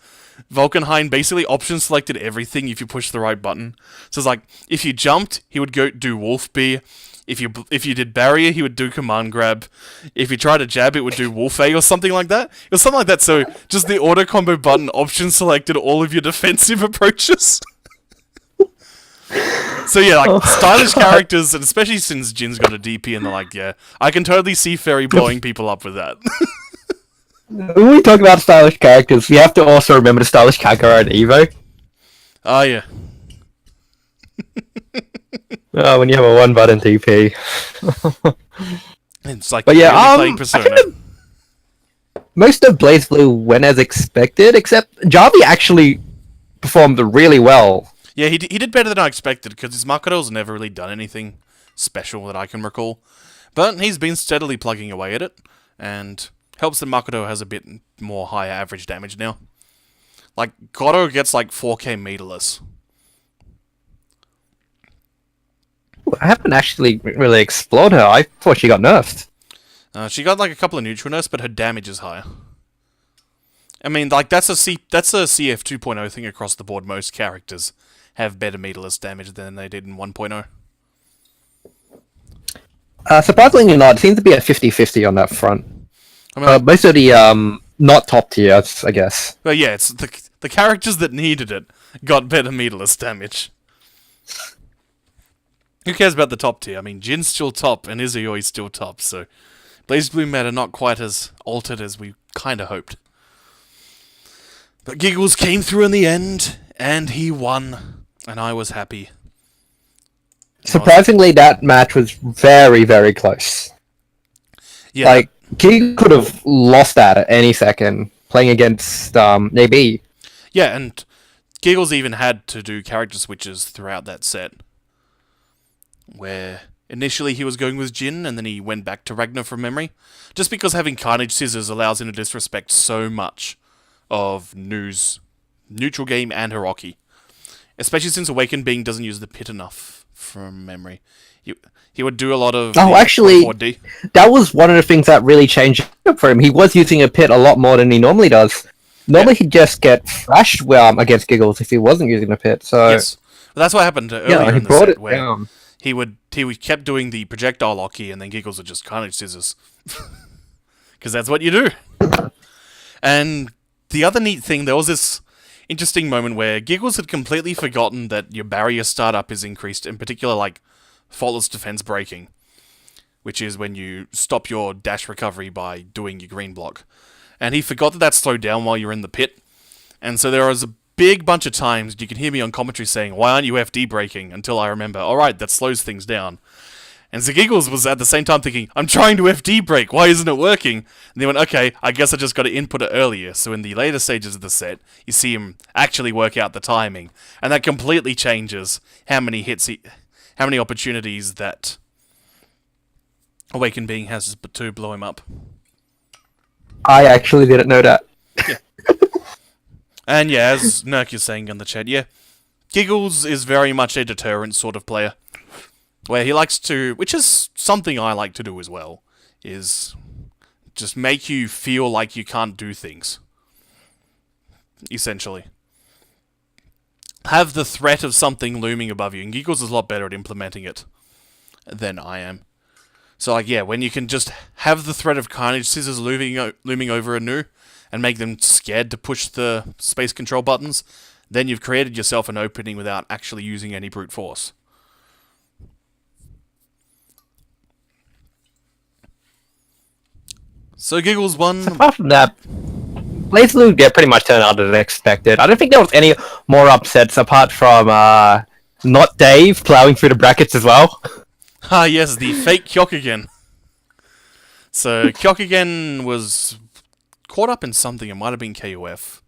Valkenhayn basically option selected everything if you push the right button. So it's like, if you jumped, he would go do Wolf B. If you did barrier, he would do command grab. If you tried to jab, it would do Wolf A or something like that. It was something like that, so just the auto combo button option selected all of your defensive approaches. So yeah, like, stylish characters, and especially since Jin's got a DP and they're like, yeah, I can totally see Ferry blowing people up with that. When we talk about stylish characters, we have to also remember the stylish Kagura and Evo. Oh yeah. When you have a one-button DP. It's like But yeah, really playing Persona. Most of Blaze Blue went as expected, except Jarvie actually performed really well. Yeah, he did better than I expected, because his Makoto's never really done anything special that I can recall. But he's been steadily plugging away at it, and helps that Makoto has a bit more higher average damage now. Like, Goto gets like 4k meterless. I haven't actually really explored her. I thought she got nerfed. She got like a couple of neutral nerfs, but her damage is higher. I mean, like, that's a CF 2.0 thing across the board. Most characters have better meterless damage than they did in 1.0. Surprisingly not, it seems to be a 50-50 on that front. I mean, Most of the not top tiers, I guess. but yeah, it's the characters that needed it got better meterless damage. Who cares about the top tier? I mean, Jin's still top, and Izuyoi's still top, so Blaze Blue meta not quite as altered as we kind of hoped. But Giggles came through in the end, and he won, and I was happy. Surprisingly, that match was very, very close. Yeah, Like, King could have lost that at any second, playing against AB. yeah, and Giggles even had to do character switches throughout that set, where initially he was going with Jin, and then he went back to Ragnar from memory, just because having Carnage Scissors allows him to disrespect so much of neutral game and Hiroki, especially since Awakened Being doesn't use the pit enough from memory. He would do a lot of... Oh, actually, 4D. that was one of the things that really changed up for him. He was using a pit a lot more than he normally does. Normally he'd just get thrashed against Giggles if he wasn't using a pit, so... Yes. Well, that's what happened earlier he in the brought set, it where down. he kept doing the projectile locky, and then Giggles would just Carnage Scissors. Because that's what you do. And the other neat thing, there was this interesting moment where Giggles had completely forgotten that your barrier startup is increased, in particular, like, faultless defense breaking, which is when you stop your dash recovery by doing your green block. And he forgot that slowed down while you're in the pit. And so there was a big bunch of times you could hear me on commentary saying, "Why aren't you FD breaking?" Until I remember, alright, that slows things down. And so Giggles was at the same time thinking, I'm trying to FD break, why isn't it working? And they went, okay, I guess I just got to input it earlier. So in the later stages of the set, you see him actually work out the timing. And that completely changes how many opportunities that Awakened Being has to blow him up. I actually didn't know that. Yeah. And yeah, as Nerk is saying in the chat, yeah, Giggles is very much a deterrent sort of player. Where he likes to, which is something I like to do as well, is just make you feel like you can't do things. Essentially. have the threat of something looming above you, and Giggles is a lot better at implementing it than I am. So, like, yeah, when you can just have the threat of Carnage Scissors looming over a new, and make them scared to push the space control buttons, then you've created yourself an opening without actually using any brute force. So Giggles won. Apart from that, BlazBlue pretty much turned out as expected. I don't think there was any more upsets apart from not Dave plowing through the brackets as well. Ah, yes, the fake Kyokugen. So Kyokugen was caught up in something. It might have been KOF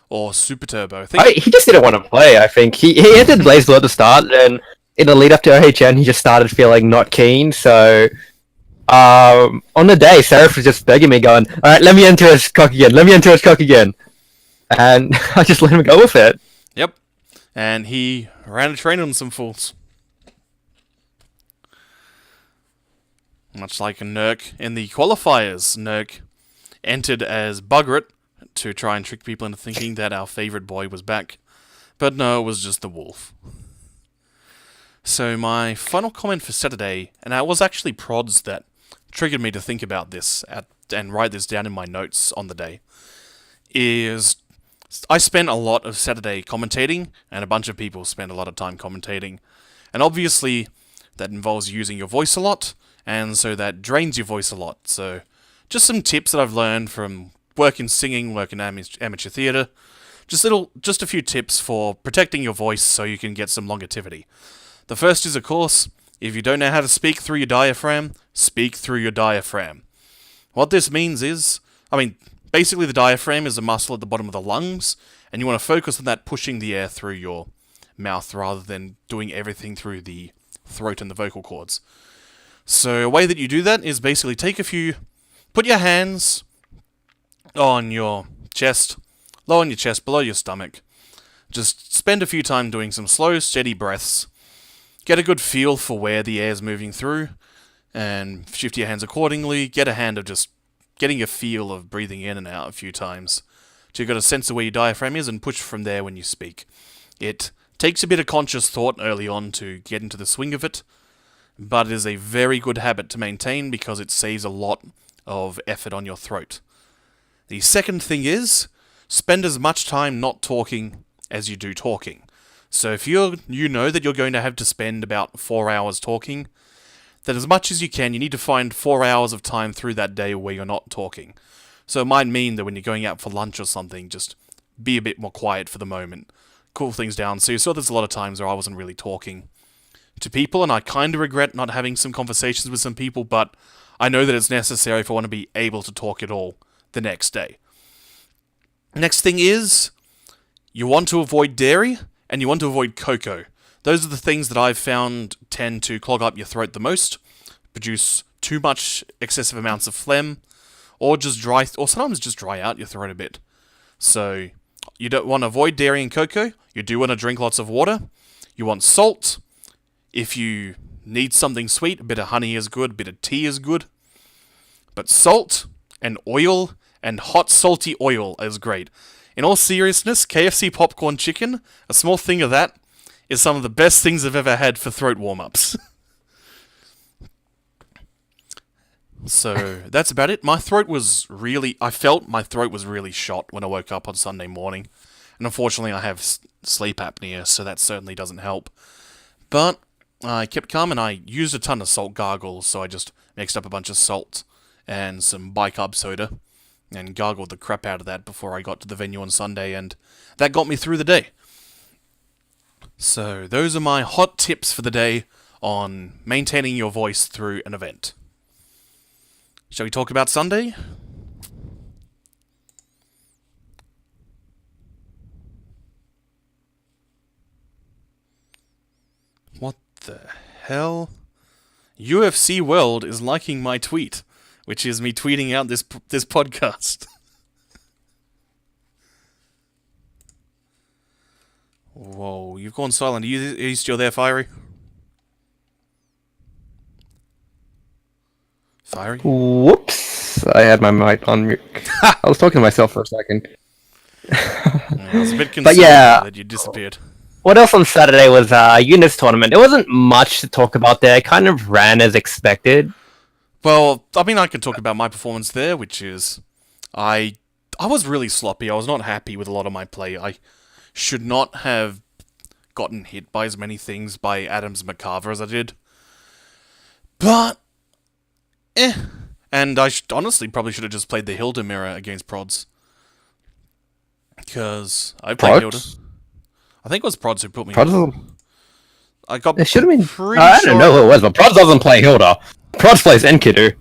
or Super Turbo. I think He just didn't want to play. I think he entered BlazBlue at the start, and in the lead up to OHN, he just started feeling not keen. So on the day, Seraph was just begging me, going, "All right, let me enter his cock again. Let me enter his cock again," and I just let him go with it. Yep, and he ran a train on some fools. Much like a Nurk in the qualifiers, Nurk entered as Bugret to try and trick people into thinking that our favourite boy was back. But no, it was just the wolf. So my final comment for Saturday, and it was actually Prods that triggered me to think about this and write this down in my notes on the day, is I spent a lot of Saturday commentating, and a bunch of people spend a lot of time commentating. And obviously, that involves using your voice a lot, and so that drains your voice a lot. So, just some tips that I've learned from work in singing, work in amateur theatre. Just a few tips for protecting your voice so you can get some longevity. The first is, of course, if you don't know how to speak through your diaphragm, speak through your diaphragm. What this means is, basically the diaphragm is a muscle at the bottom of the lungs, and you want to focus on that pushing the air through your mouth rather than doing everything through the throat and the vocal cords. So a way that you do that is basically put your hands on your chest, low on your chest, below your stomach. Just spend a few time doing some slow, steady breaths. Get a good feel for where the air's moving through, and shift your hands accordingly. Get a hand of just getting a feel of breathing in and out a few times. So you've got a sense of where your diaphragm is, and push from there when you speak. It takes a bit of conscious thought early on to get into the swing of it, but it is a very good habit to maintain because it saves a lot of effort on your throat. The second thing is, spend as much time not talking as you do talking. So if you know that you're going to have to spend about 4 hours talking, then as much as you can, you need to find 4 hours of time through that day where you're not talking. So it might mean that when you're going out for lunch or something, just be a bit more quiet for the moment. Cool things down. So you saw there's a lot of times where I wasn't really talking to people, and I kind of regret not having some conversations with some people, but I know that it's necessary if I want to be able to talk at all the next day. Next thing is, you want to avoid dairy, and you want to avoid cocoa. Those are the things that I've found tend to clog up your throat the most, produce too much excessive amounts of phlegm, or sometimes just dry out your throat a bit. So, you don't want to avoid dairy and cocoa, you do want to drink lots of water, you want salt. If you need something sweet, a bit of honey is good, a bit of tea is good. But salt and oil and hot salty oil is great. In all seriousness, KFC popcorn chicken, a small thing of that, is some of the best things I've ever had for throat warm-ups. So, that's about it. I felt my throat was really shot when I woke up on Sunday morning. And unfortunately, I have sleep apnea, so that certainly doesn't help. But I kept calm, and I used a ton of salt gargles, so I just mixed up a bunch of salt and some bicarb soda, and gargled the crap out of that before I got to the venue on Sunday, and that got me through the day. So, those are my hot tips for the day on maintaining your voice through an event. Shall we talk about Sunday? What the hell? UFC World is liking my tweet, which is me tweeting out this podcast. Whoa, you've gone silent. Are you still there, Fiery? Fiery? Whoops! I had my mic on mute. I was talking to myself for a second. I was a bit concerned that you disappeared. what else on Saturday was Eunice tournament. There wasn't much to talk about there. It kind of ran as expected. Well, I mean, I can talk about my performance there, which is... I was really sloppy. I was not happy with a lot of my play. I should not have gotten hit by as many things by Adams McCarver as I did. But... And I honestly probably should have just played the Hilda mirror against Prods. Because I played Hilda. I think it was Prods who put me Prods. I got It should have been. pretty I sure... don't know who it was, but Prods doesn't play Hilda. Prods plays Enkidu.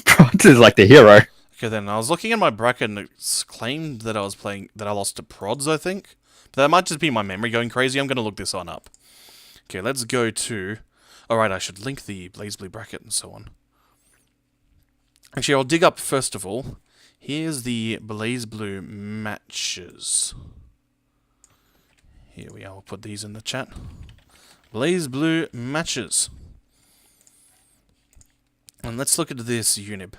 Prods is like the hero. Okay, then I was looking at my bracket and it claimed that I lost to Prods, I think. But that might just be my memory going crazy. I'm going to look this on up. Okay, let's go to... Alright, I should link the Blaze Blue bracket and so on. Actually, I'll dig up first of all. Here's the Blaze Blue matches. Here we are, we'll put these in the chat. Blaze Blue matches. And let's look at this unib.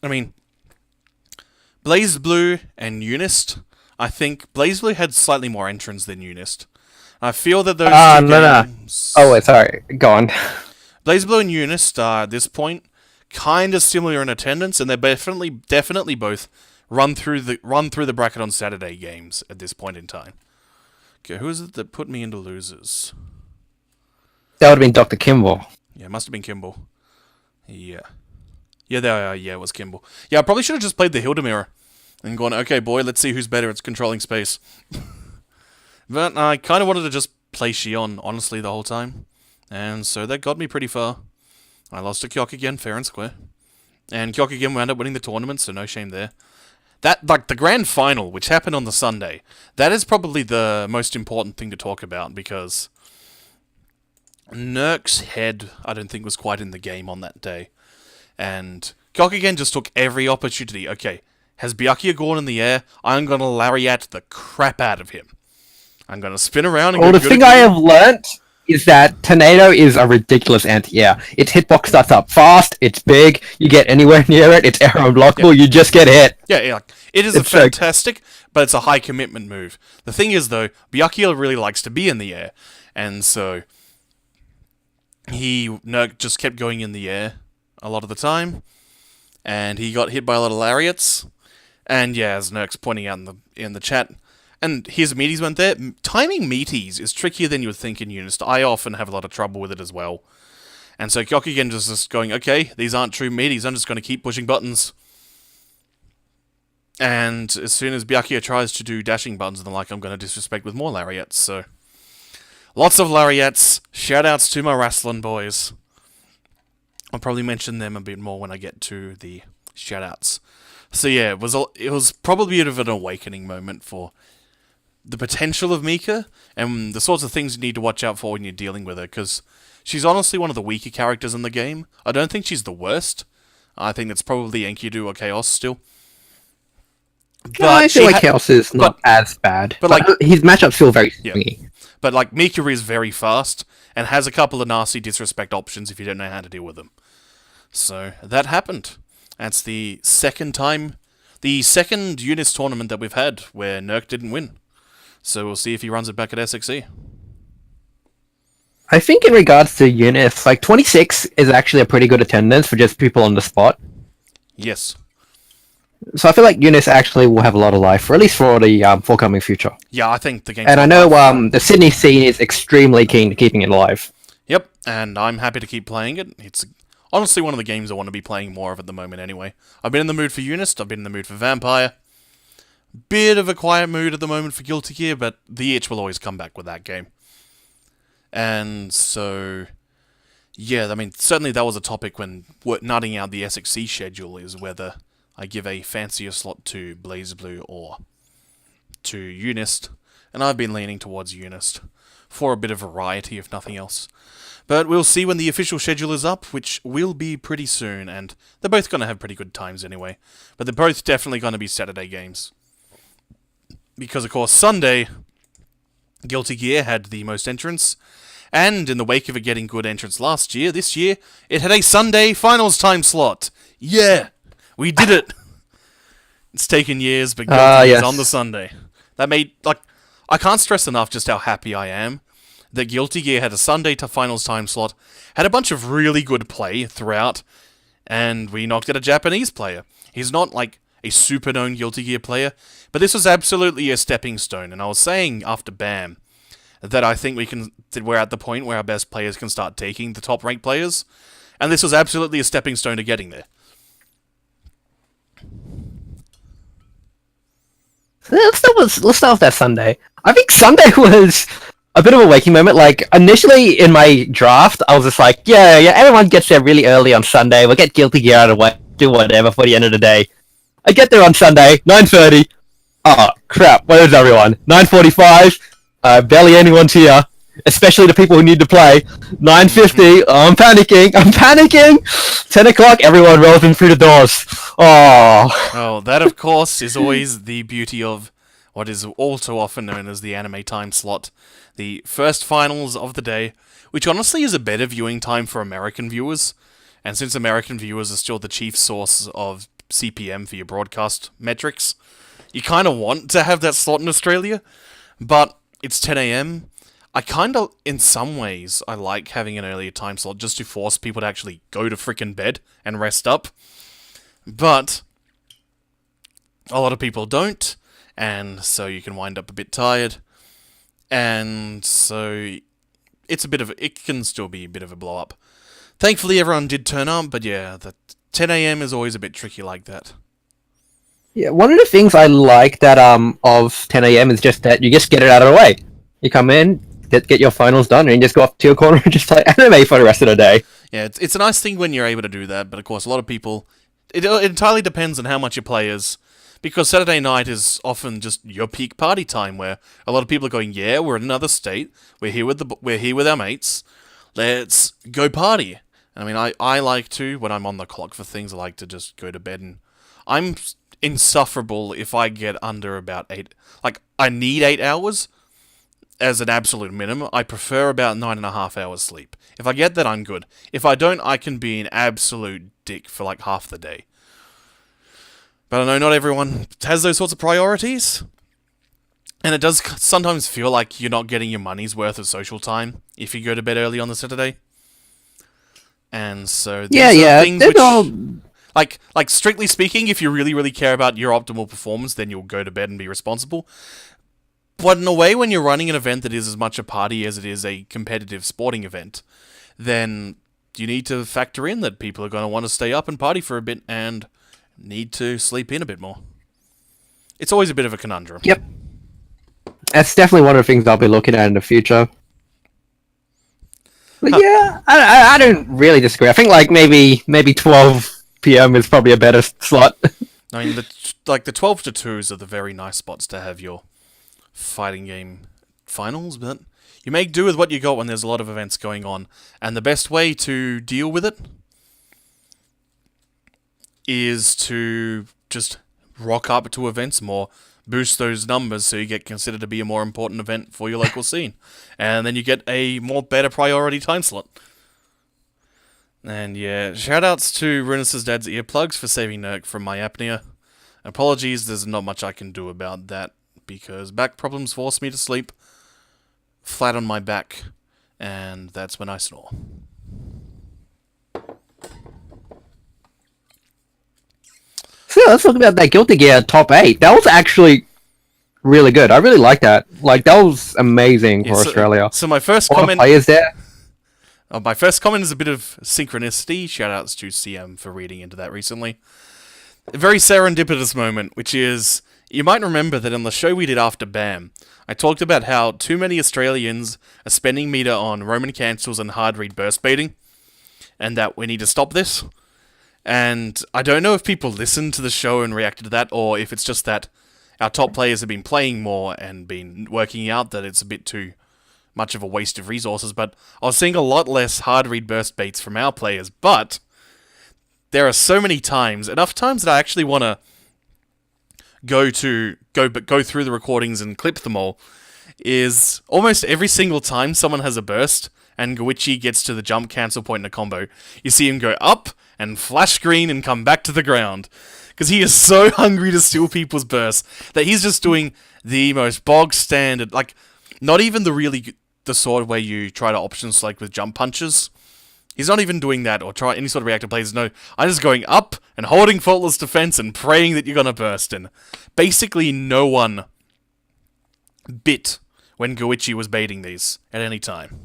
I mean, Blaze Blue and Unist, I think Blaze Blue had slightly more entrants than Unist. I feel that those two games... Oh, wait, sorry. Go on. Blaze Blue and Unist are, at this point, kind of similar in attendance, and they're definitely both run through the bracket on Saturday games at this point in time. Okay, who is it that put me into losers? That would have been Dr. Kimball. Yeah, it must have been Kimball. Yeah. Yeah, it was Kimball. Yeah, I probably should have just played the Hilda mirror and gone, okay, boy, let's see who's better at controlling space. But I kind of wanted to just play Shion, honestly, the whole time. And so that got me pretty far. I lost to Kyok again, fair and square. And Kyok again wound up winning the tournament, so no shame there. That, like, the grand final, which happened on the Sunday, that is probably the most important thing to talk about, because Nurk's head, I don't think, was quite in the game on that day. And Kyok again just took every opportunity. Okay, has Byakuya gone in the air? I'm going to lariat the crap out of him. I'm going to spin around and Well, the thing I have learnt is that Tornado is a ridiculous anti-air. Its hitbox starts up fast, it's big, you get anywhere near it, it's arrow unblockable, you just get hit. Yeah, it is a fantastic, but it's a high commitment move. The thing is, though, Byakuya really likes to be in the air, and so Nurk just kept going in the air a lot of the time, and he got hit by a lot of lariats, and yeah, as Nurk's pointing out in the chat, and his meaties went there. Timing meaties is trickier than you would think in Unist. I often have a lot of trouble with it as well. And so Kyokugen just going, okay, these aren't true meaties, I'm just going to keep pushing buttons. And as soon as Byakuya tries to do dashing buttons and the like, I'm going to disrespect with more lariats, so... Lots of lariats. Shoutouts to my Rasslin boys. I'll probably mention them a bit more when I get to the shoutouts. So yeah, it was probably a bit of an awakening moment for the potential of Mika, and the sorts of things you need to watch out for when you're dealing with her, because she's honestly one of the weaker characters in the game. I don't think she's the worst. I think it's probably Enkidu or Chaos still. But I feel like Chaos is not as bad. But like his matchup's still very swingy. Yeah. But like Mika is very fast, and has a couple of nasty disrespect options if you don't know how to deal with them. So, that happened. That's the second Unis tournament that we've had where Nurk didn't win. So we'll see if he runs it back at SXE. I think in regards to Unis, like 26 is actually a pretty good attendance for just people on the spot. Yes. So I feel like Unis actually will have a lot of life, or at least for the forthcoming future. Yeah, I think the game. And I know the Sydney scene is extremely keen to keeping it alive. Yep, and I'm happy to keep playing it. It's honestly one of the games I want to be playing more of at the moment anyway. I've been in the mood for Unis, I've been in the mood for Vampire. Bit of a quiet mood at the moment for Guilty Gear, but the itch will always come back with that game. And so, yeah, I mean, certainly that was a topic when nutting out the SXC schedule, is whether I give a fancier slot to BlazBlue or to Unist, and I've been leaning towards Unist for a bit of variety, if nothing else. But we'll see when the official schedule is up, which will be pretty soon, and they're both going to have pretty good times anyway. But they're both definitely going to be Saturday games. Because, of course, Sunday, Guilty Gear had the most entrants, and in the wake of it getting good entrants last year, this year, it had a Sunday finals time slot. Yeah! We did it! It's taken years, but Guilty is on the Sunday. That made, like, I can't stress enough just how happy I am that Guilty Gear had a Sunday to finals time slot, had a bunch of really good play throughout, and we knocked out a Japanese player. He's not, like, a super known Guilty Gear player, but this was absolutely a stepping stone, and I was saying after BAM that I think we're at the point where our best players can start taking the top ranked players, and this was absolutely a stepping stone to getting there. Let's start with that Sunday. I think Sunday was a bit of a waking moment. Like, initially in my draft, I was just like, yeah, everyone gets there really early on Sunday. We'll get Guilty Gear out of the way, do whatever for the end of the day. I get there on Sunday, 9:30. Oh, crap, where is everyone? 9:45, barely anyone's here. Especially the people who need to play. 9:50, I'm panicking! 10 o'clock, everyone rolls in through the doors. Oh, that of course is always the beauty of what is all too often known as the anime time slot. The first finals of the day, which honestly is a better viewing time for American viewers. And since American viewers are still the chief source of CPM for your broadcast metrics, you kind of want to have that slot in Australia. But it's 10 AM. I kind of, in some ways, I like having an earlier time slot just to force people to actually go to frickin' bed and rest up. But a lot of people don't, and so you can wind up a bit tired. And so it can still be a bit of a blow up. Thankfully, everyone did turn up, but yeah, the 10 AM is always a bit tricky like that. Yeah, one of the things I like that of 10 AM is just that you just get it out of the way. You come in, get your finals done, and you just go up to your corner and just play anime for the rest of the day. Yeah, it's a nice thing when you're able to do that, but of course a lot of people, it entirely depends on how much your play is, because Saturday night is often just your peak party time, where a lot of people are going, yeah, we're in another state, we're here with our mates, let's go party. I mean, I like to, when I'm on the clock for things, I like to just go to bed, and I'm insufferable if I get under about 8, like, I need 8 hours, as an absolute minimum. I prefer about 9.5 hours sleep. If I get that, I'm good. If I don't, I can be an absolute dick for like half the day. But I know not everyone has those sorts of priorities. And it does sometimes feel like you're not getting your money's worth of social time if you go to bed early on the Saturday. And so these are things which, like strictly speaking, if you really, really care about your optimal performance, then you'll go to bed and be responsible. But in a way, when you're running an event that is as much a party as it is a competitive sporting event, then you need to factor in that people are going to want to stay up and party for a bit and need to sleep in a bit more. It's always a bit of a conundrum. Yep. That's definitely one of the things I'll be looking at in the future. But yeah, I don't really disagree. I think like maybe 12 PM is probably a better slot. I mean, the 12 to 2s are the very nice spots to have your fighting game finals, but you make do with what you got when there's a lot of events going on, and the best way to deal with it is to just rock up to events more, boost those numbers so you get considered to be a more important event for your local scene, and then you get a better priority time slot. And yeah, shoutouts to Runus' dad's earplugs for saving Nurk from my apnea. Apologies, there's not much I can do about that, because back problems force me to sleep flat on my back, and that's when I snore. So let's talk about that Guilty Gear top 8. That was actually really good. I really like that. Like, that was amazing for Australia. So my first All comment... the players there. My first comment is a bit of synchronicity. Shoutouts to CM for reading into that recently. A very serendipitous moment, which is... You might remember that in the show we did after BAM, I talked about how too many Australians are spending meter on Roman cancels and hard read burst baiting, and that we need to stop this. And I don't know if people listened to the show and reacted to that, or if it's just that our top players have been playing more and been working out that it's a bit too much of a waste of resources, but I was seeing a lot less hard read burst baits from our players, but there are so many times, enough times that I actually want to go through the recordings and clip them all, is almost every single time someone has a burst and Goichi gets to the jump cancel point in a combo, you see him go up and flash green and come back to the ground. Because he is so hungry to steal people's bursts that he's just doing the most bog standard, like, not even the sort where you try to option select with jump punches. He's not even doing that or try any sort of reactive plays. No, I'm just going up and holding faultless defense and praying that you're gonna burst in. Basically, no one bit when Goichi was baiting these at any time.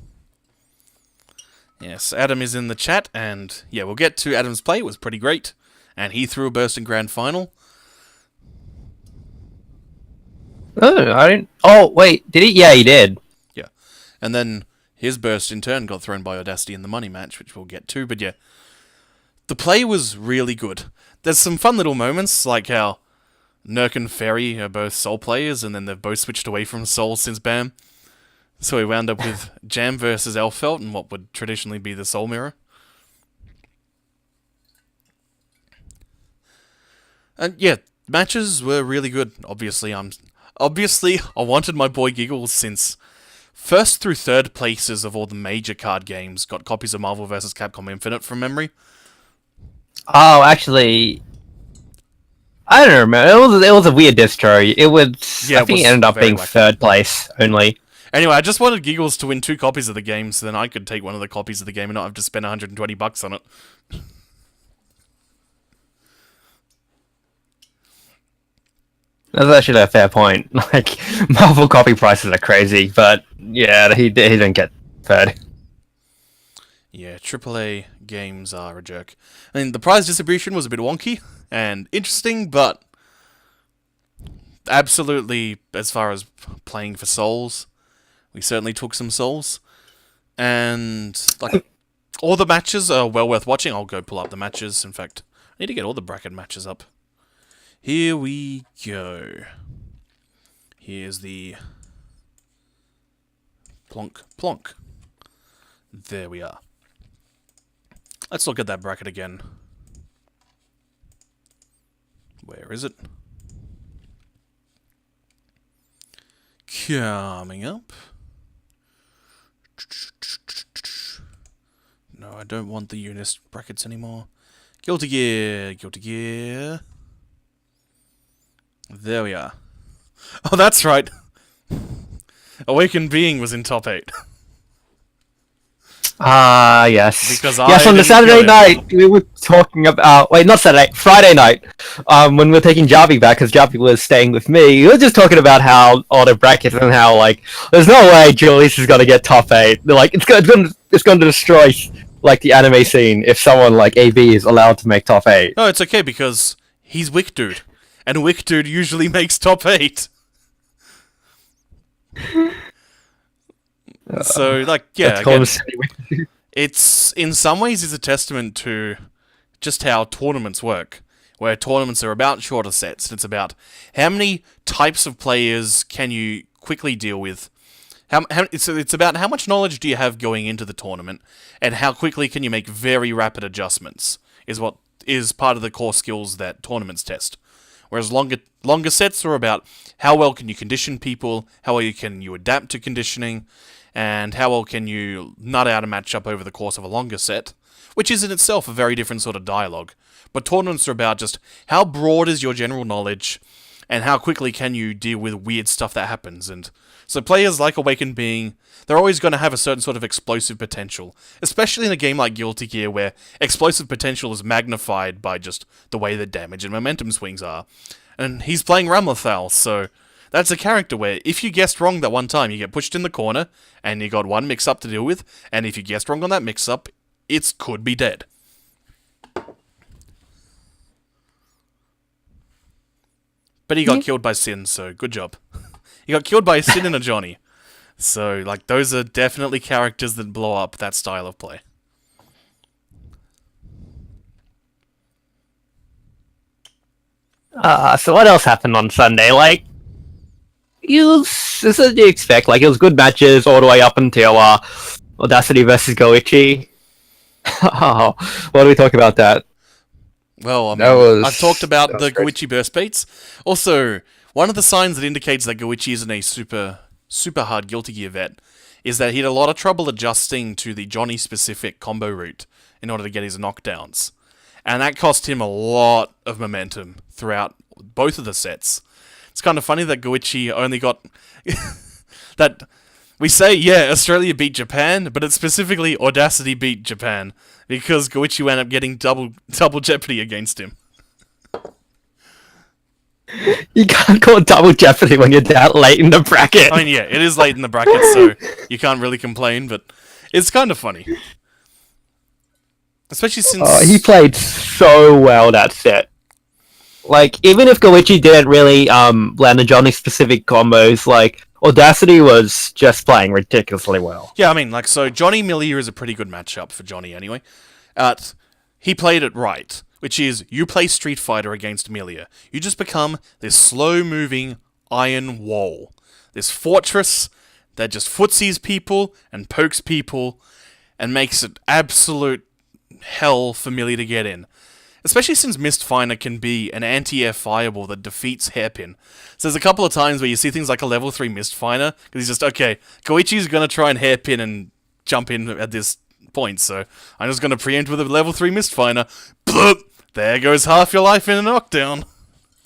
Yes, Adam is in the chat, and yeah, we'll get to Adam's play. It was pretty great, and he threw a burst in grand final. Oh, I didn't. Oh, wait, did he? Yeah, he did. Yeah, and then his burst in turn got thrown by Audacity in the money match, which we'll get to. But yeah, the play was really good. There's some fun little moments, like how Nurk and Ferry are both Soul players, and then they've both switched away from Soul since BAM. So we wound up with Jam versus Elfelt in what would traditionally be the Soul Mirror. And yeah, matches were really good. Obviously, I wanted my boy Giggles since first through third places of all the major card games got copies of Marvel vs. Capcom Infinite from memory. Oh, actually, I don't remember. It was a weird distro. It was. Yeah, I think it it ended up very being wacky. third place only. Anyway, I just wanted Giggles to win 2 copies of the game, so then I could take one of the copies of the game and not have to spend $120 on it. That's actually a fair point. Like, Marvel copy prices are crazy, but yeah, he didn't get third. Yeah, AAA games are a jerk. I mean, the prize distribution was a bit wonky and interesting, but absolutely, as far as playing for souls, we certainly took some souls. And, like, all the matches are well worth watching. I'll go pull up the matches. In fact, I need to get all the bracket matches up. Here we go. Here's the plonk, plonk. There we are. Let's look at that bracket again. Where is it? Coming up. No, I don't want the Unis brackets anymore. Guilty Gear, Guilty Gear. There we are. Oh, that's right. Awakened Being was in top 8. Ah, yes. Because yes, I on the didn't Saturday kill him. night, we were talking about... Wait, not Saturday, Friday night. When we were taking Jarby back, because Jarby was staying with me, we were just talking about how all the brackets and how, like, there's no way Julius is going to get top 8. They're like, it's going to destroy, like, the anime scene if someone like AB is allowed to make top 8. No, it's okay because he's Wick Dude. And Wick Dude usually makes top 8. So, like, yeah, again, it's, in some ways, is a testament to just how tournaments work. Where tournaments are about shorter sets. It's about how many types of players can you quickly deal with. It's about how much knowledge do you have going into the tournament, and how quickly can you make very rapid adjustments, is what is part of the core skills that tournaments test. Whereas longer sets are about how well can you condition people, how well can you adapt to conditioning, and how well can you nut out a matchup over the course of a longer set, which is in itself a very different sort of dialogue. But tournaments are about just how broad is your general knowledge, and how quickly can you deal with weird stuff that happens. And so players like Awakened Being, they're always going to have a certain sort of explosive potential, especially in a game like Guilty Gear, where explosive potential is magnified by just the way the damage and momentum swings are. And he's playing Ramlethal, so that's a character where if you guessed wrong that one time, you get pushed in the corner, and you got one mix-up to deal with, and if you guessed wrong on that mix-up, it could be dead. But he got killed by Sin, so good job. He got killed by a Sin and a Johnny. So, like, those are definitely characters that blow up that style of play. So what else happened on Sunday? Like, this is what you expect. Like, it was good matches all the way up until Audacity versus Goichi. Oh, what do we talk about that? Well, I mean, I've talked about the Goichi burst baits. Also, one of the signs that indicates that Goichi isn't a super hard Guilty Gear vet is that he had a lot of trouble adjusting to the Johnny-specific combo route in order to get his knockdowns. And that cost him a lot of momentum throughout both of the sets. It's kind of funny that Goichi only got that. We say, yeah, Australia beat Japan, but it's specifically Audacity beat Japan because Goichi wound up getting double jeopardy against him. You can't call it double jeopardy when you're that late in the bracket. I mean, yeah, it is late in the bracket, so you can't really complain, but it's kind of funny. Especially since... he played so well that set. Like, even if Goichi didn't really land the Johnny-specific combos, like, Audacity was just playing ridiculously well. Yeah, I mean, like, so Johnny Millier is a pretty good matchup for Johnny anyway. He played it right, which is you play Street Fighter against Millier. You just become this slow-moving iron wall. This fortress that just footsies people and pokes people and makes it absolute hell for Millier to get in. Especially since Mistfinder can be an anti-air fireball that defeats Hairpin. So there's a couple of times where you see things like a level 3 Mistfinder, because he's just, okay, Goichi's going to try and Hairpin and jump in at this point, so I'm just going to preempt with a level 3 Mistfinder. Bloop! There goes half your life in a knockdown.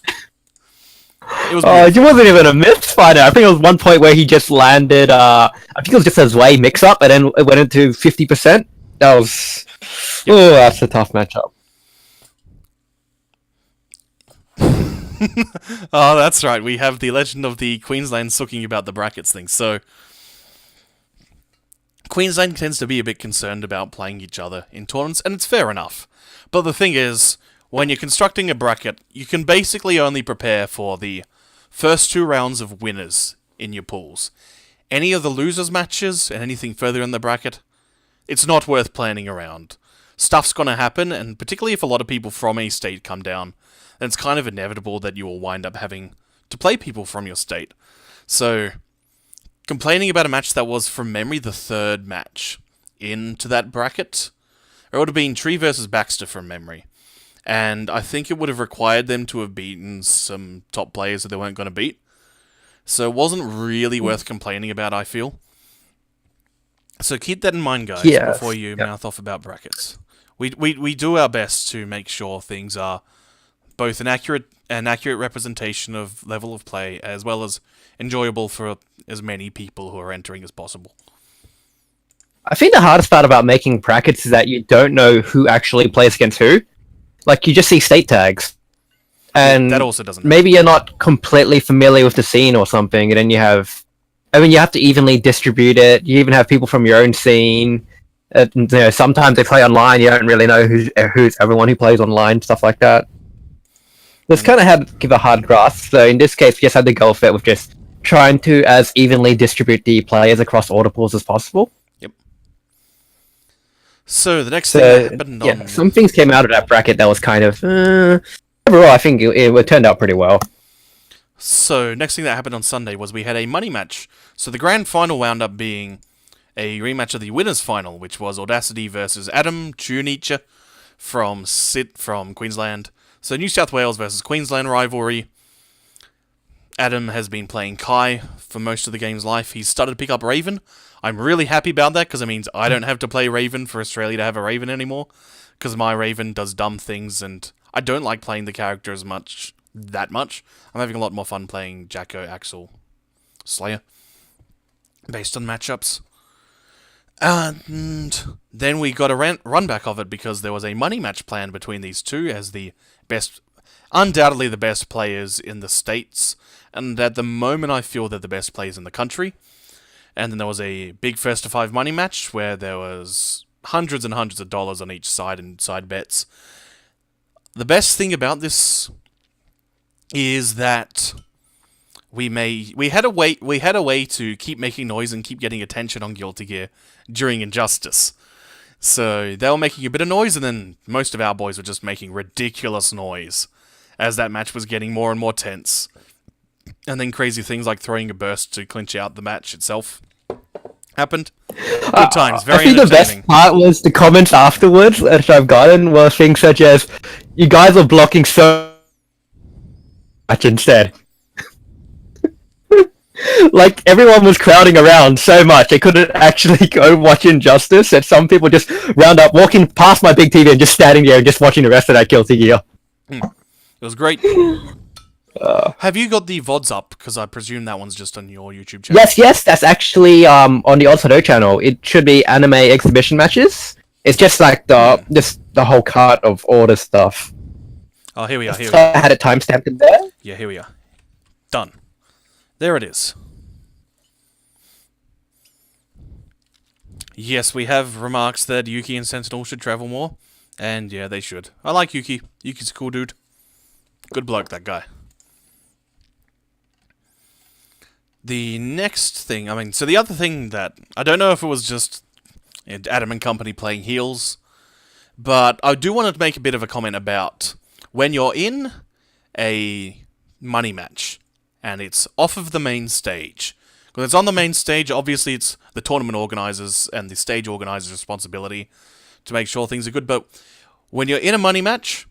It wasn't even a Mistfinder. I think it was one point where he just landed, I think it was just a Zwei mix-up, and then it went into 50%. That was... Yep. Oh, that's a tough matchup. Oh, that's right. We have the legend of the Queensland sooking about the brackets thing. So, Queensland tends to be a bit concerned about playing each other in tournaments, and it's fair enough. But the thing is, when you're constructing a bracket, you can basically only prepare for the first 2 rounds of winners in your pools. Any of the losers matches and anything further in the bracket, it's not worth planning around. Stuff's gonna happen, and particularly if a lot of people from a state come down, then it's kind of inevitable that you will wind up having to play people from your state. So, complaining about a match that was, from memory, the 3rd match into that bracket, it would have been Tree versus Baxter from memory. And I think it would have required them to have beaten some top players that they weren't going to beat. So it wasn't really worth complaining about, I feel. So keep that in mind, guys, before you mouth off about brackets. We do our best to make sure things are both an accurate representation of level of play, as well as enjoyable for as many people who are entering as possible. I think the hardest part about making brackets is that you don't know who actually plays against who. Like, you just see state tags. And that also doesn't maybe you're not completely familiar with the scene or something, and then you have... I mean, you have to evenly distribute it. You even have people from your own scene. Sometimes they play online, you don't really know who's everyone who plays online, stuff like that. It's kind of had to give a hard grasp. So in this case, we just had to go with it with just trying to as evenly distribute the players across all the pools as possible. Yep. So the next thing that happened on... some things came out of that bracket that was kind of... overall, I think it turned out pretty well. So, next thing that happened on Sunday was we had a money match. So the grand final wound up being a rematch of the winners' final, which was Audacity versus Adam Chunicha from Queensland. So New South Wales versus Queensland rivalry. Adam has been playing Kai for most of the game's life. He's started to pick up Raven. I'm really happy about that, because it means I don't have to play Raven for Australia to have a Raven anymore. Because my Raven does dumb things, and I don't like playing the character that much. I'm having a lot more fun playing Jacko, Axel, Slayer, based on matchups. And then we got a run back of it because there was a money match planned between these two as the undoubtedly the best players in the States, and at the moment I feel they're the best players in the country. And then there was a big first to 5 money match where there was hundreds and hundreds of dollars on each side and side bets. The best thing about this is that we had a way to keep making noise and keep getting attention on Guilty Gear during Injustice. So they were making a bit of noise, and then most of our boys were just making ridiculous noise as that match was getting more and more tense. And then crazy things like throwing a burst to clinch out the match itself happened. Good times, very entertaining. I think the best part was the comments afterwards that I've gotten were things such as, "You guys are blocking so much instead." Like, everyone was crowding around so much they couldn't actually go watch Injustice, and some people just round up walking past my big TV and just standing there and just watching the rest of that Guilty Gear. It was great. Have you got the VODs up? Because I presume that one's just on your YouTube channel. Yes, that's actually on the Ozhadou channel. It should be anime exhibition matches. It's just like the whole cart of all the stuff. Oh, here we are. So I had it timestamped in there. Yeah, here we are. Done. There it is. Yes, we have remarks that Yuki and Sentinel should travel more. And yeah, they should. I like Yuki. Yuki's a cool dude. Good bloke, that guy. The next thing, so the other thing that, I don't know if it was just Adam and company playing heels, but I do want to make a bit of a comment about when you're in a money match, and it's off of the main stage. Because it's on the main stage, obviously it's the tournament organizers and the stage organizers' responsibility to make sure things are good, but when you're in a money match,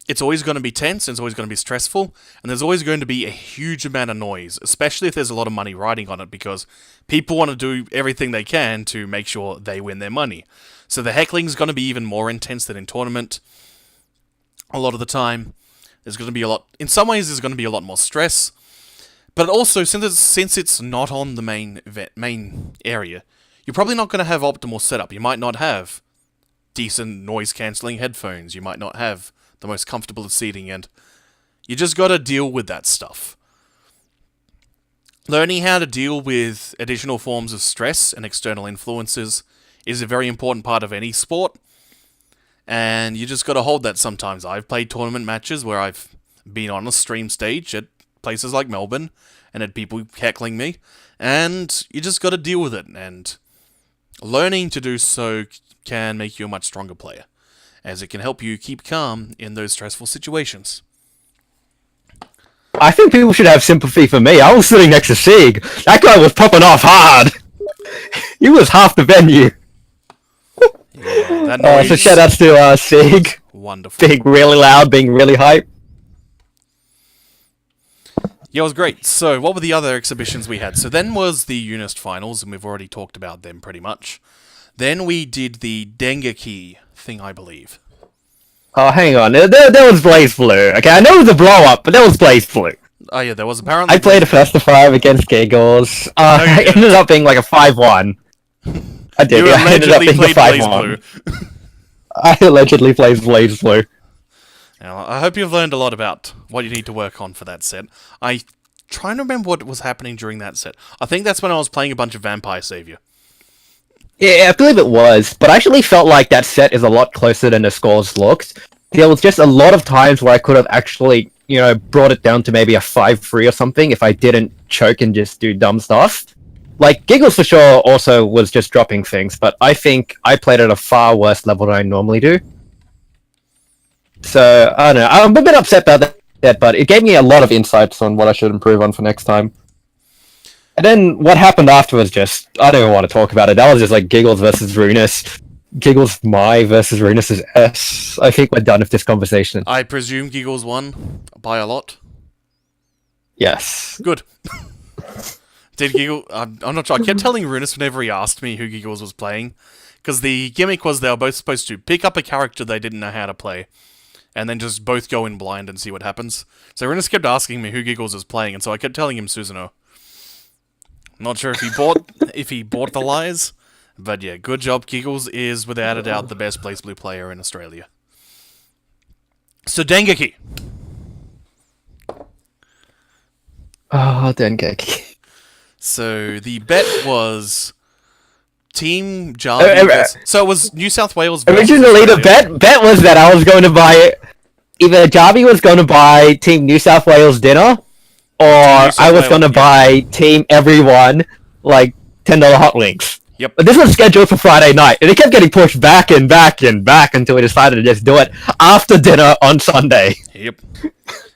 it's always going to be tense, and it's always going to be stressful, and there's always going to be a huge amount of noise, especially if there's a lot of money riding on it, because people want to do everything they can to make sure they win their money. So the heckling's going to be even more intense than in tournament. A lot of the time, there's going to be in some ways there's going to be a lot more stress, but also, since it's not on the main area, you're probably not going to have optimal setup. You might not have decent noise-cancelling headphones, you might not have the most comfortable seating, and you just gotta deal with that stuff. Learning how to deal with additional forms of stress and external influences is a very important part of any sport, and you just gotta hold that sometimes. I've played tournament matches where I've been on a stream stage at places like Melbourne, and had people heckling me, and you just gotta deal with it, and learning to do so can make you a much stronger player, as it can help you keep calm in those stressful situations. I think people should have sympathy for me. I was sitting next to Sig. That guy was popping off hard. He was half the venue. Yeah, that noise. So shout outs to Sig. Wonderful. Being really loud, being really hype. Yeah, it was great. So, what were the other exhibitions we had? So then was the Unist finals, and we've already talked about them pretty much. Then we did the Dengeki thing, I believe. Oh, hang on. There was Blaze Blue. Okay, I know it was a blow-up, but there was Blaze Blue. Oh yeah, there was apparently... I played a first to 5 against Giggles. It ended up being like a 5-1. I did. You I ended up being a 5-1. I allegedly played Blaze Blue. Now, I hope you've learned a lot about what you need to work on for that set. I trying to remember what was happening during that set. I think that's when I was playing a bunch of Vampire Savior. Yeah, I believe it was, but I actually felt like that set is a lot closer than the scores looked. There was just a lot of times where I could have actually, brought it down to maybe a 5-3 or something if I didn't choke and just do dumb stuff. Like, Giggles for sure also was just dropping things, but I think I played at a far worse level than I normally do. So, I don't know, I'm a bit upset about that, but it gave me a lot of insights on what I should improve on for next time. And then what happened afterwards I don't even want to talk about it. That was just like Giggles versus Runus. Giggles my versus Runus' S. I think we're done with this conversation. I presume Giggles won by a lot? Yes. Good. Did Giggles... I'm not sure. I kept telling Runus whenever he asked me who Giggles was playing, because the gimmick was they were both supposed to pick up a character they didn't know how to play, and then just both go in blind and see what happens. So Runus kept asking me who Giggles was playing, and so I kept telling him Susanoo. Not sure if he bought the lies, but yeah, good job. Giggles is without a doubt the best Blaze Blue player in Australia. So Dengeki. Oh, Dengeki. So the bet was Team Jarvis. So it was New South Wales. Originally, the bet was that I was going to buy either Jarvie was going to buy Team New South Wales dinner, or I was going to buy Team Everyone, like, $10 hot links. Yep. But this was scheduled for Friday night, and it kept getting pushed back and back and back until we decided to just do it after dinner on Sunday. Yep.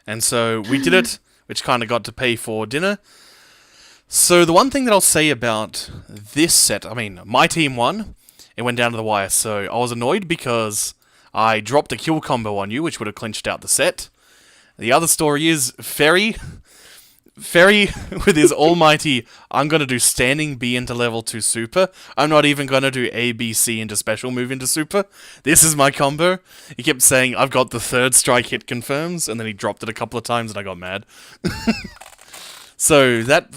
And so we did it, which kind of got to pay for dinner. So the one thing that I'll say about this set, my team won. It went down to the wire, so I was annoyed because I dropped a kill combo on you, which would have clinched out the set. The other story is, Ferry Ferry, with his almighty, I'm gonna do standing B into level 2 super. I'm not even gonna do A, B, C into special move into super. This is my combo. He kept saying, I've got the third strike hit confirms, and then he dropped it a couple of times and I got mad. So that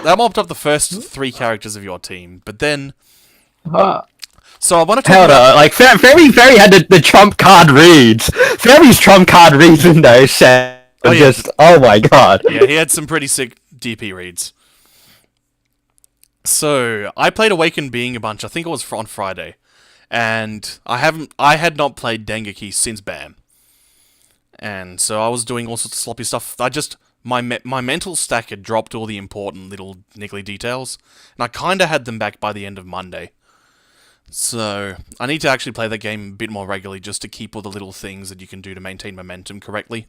mopped up the first 3 characters of your team, but then... So I want to talk Hell about... no, like, Ferry had the trump card reads. Ferry's trump card reads in those sets. Oh my god. Yeah, he had some pretty sick DP reads. So, I played Awakened Being a bunch, I think it was on Friday. And I had not played Dengeki since BAM. And so I was doing all sorts of sloppy stuff. My mental stack had dropped all the important little niggly details. And I kinda had them back by the end of Monday. So, I need to actually play that game a bit more regularly just to keep all the little things that you can do to maintain momentum correctly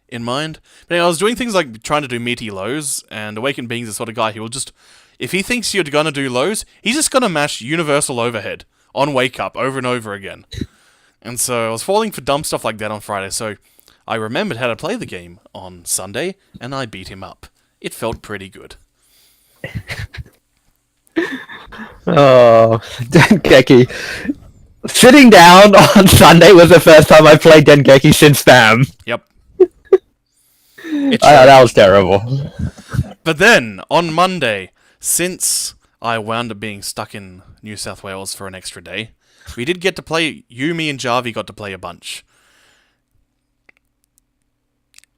in mind. But anyway, I was doing things like trying to do meaty lows, and Awakened Being's the sort of guy who will just... If he thinks you're gonna do lows, he's just gonna mash Universal Overhead on Wake Up over and over again. And so I was falling for dumb stuff like that on Friday, so I remembered how to play the game on Sunday, and I beat him up. It felt pretty good. Oh, Dengeki. Sitting down on Sunday was the first time I played Dengeki since BAM. Yep. That was terrible. But then, on Monday, since I wound up being stuck in New South Wales for an extra day, we did get to play... Yumi and Javi got to play a bunch.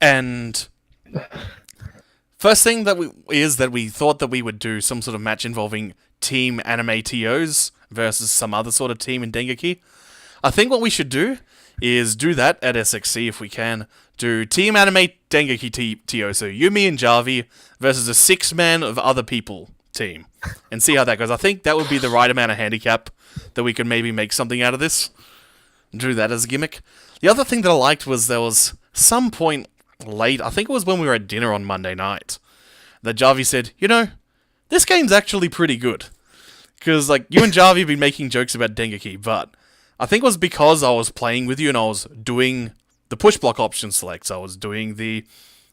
And... First thing that we thought that we would do some sort of match involving Team Anime TOs versus some other sort of team in Dengeki. I think what we should do is do that at SXC if we can. Do Team Anime Dengeki TO, so Yumi and Javi versus a 6-man of other people team. And see how that goes. I think that would be the right amount of handicap that we could maybe make something out of this. Do that as a gimmick. The other thing that I liked was there was some point late, I think it was when we were at dinner on Monday night, that Javi said, you know, this game's actually pretty good. Because, like, you and Javi have been making jokes about Dengeki, but I think it was because I was playing with you and I was doing the push block option selects, I was doing the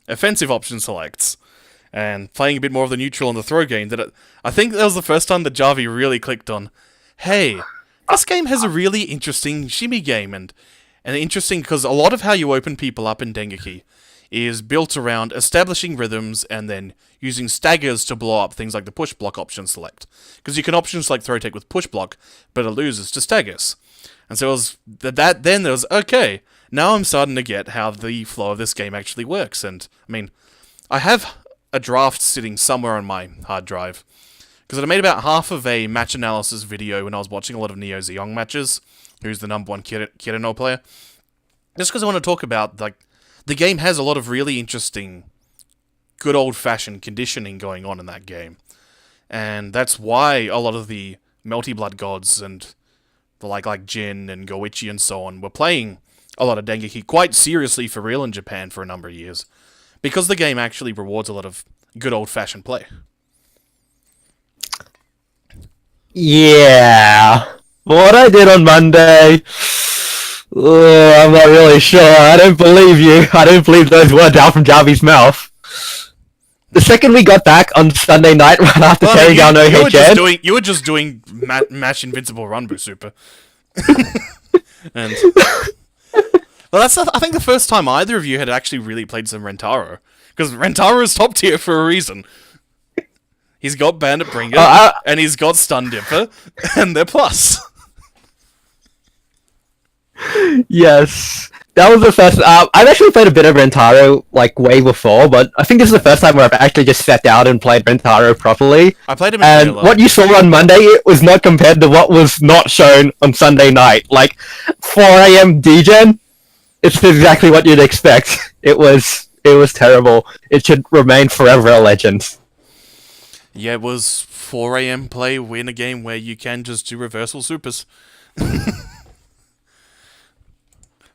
offensive option selects, and playing a bit more of the neutral and the throw game, I think that was the first time that Javi really clicked on, hey, this game has a really interesting shimmy game, and interesting because a lot of how you open people up in Dengeki is built around establishing rhythms and then using staggers to blow up things like the push block option select. Because you can option select throw tech with push block, but it loses to staggers. And so it was then there was, okay, now I'm starting to get how the flow of this game actually works. And, I mean, I have a draft sitting somewhere on my hard drive. Because I made about half of a match analysis video when I was watching a lot of Neo Zeong matches, who's the #1 Kirino player. Just because I want to talk about, like, the game has a lot of really interesting, good old-fashioned conditioning going on in that game. And that's why a lot of the Melty Blood gods and the like Jin and Goichi and so on were playing a lot of Dengeki quite seriously for real in Japan for a number of years. Because the game actually rewards a lot of good old-fashioned play. Yeah. What I did on Monday... I'm not really sure. I don't believe you. I don't believe those words out from Javi's mouth. The second we got back on Sunday night, right after tearing down OHN... You were just doing Match Invincible Runbu Super. And... Well, that's, I think, the first time either of you had actually really played some Rentaro. Because Rentaro is top tier for a reason. He's got Bandit Bringer, and he's got Stun Dipper, and they're plus. Yes. That was the first... I've actually played a bit of Rentaro, like, way before, but I think this is the first time where I've actually just sat down and played Rentaro properly. I played him in And Halo. what you saw on Monday, it was not compared to what was not shown on Sunday night. Like, 4 AM DGen, it's exactly what you'd expect. It was terrible. It should remain forever a legend. Yeah, it was 4 AM play in a game where you can just do reversal supers.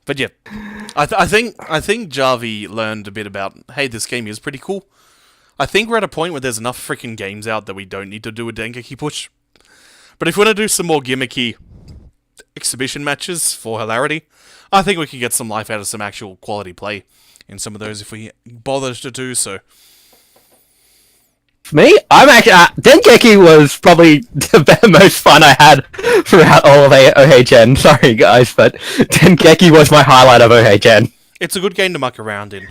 But yeah, I think Javi learned a bit about, hey, this game is pretty cool. I think we're at a point where there's enough freaking games out that we don't need to do a Dengeki push. But if we want to do some more gimmicky exhibition matches for hilarity, I think we can get some life out of some actual quality play in some of those if we bother to do so. For me, I'm actually Dengeki was probably the most fun I had throughout all of OHN. Sorry guys, but Dengeki was my highlight of OHN. It's a good game to muck around in.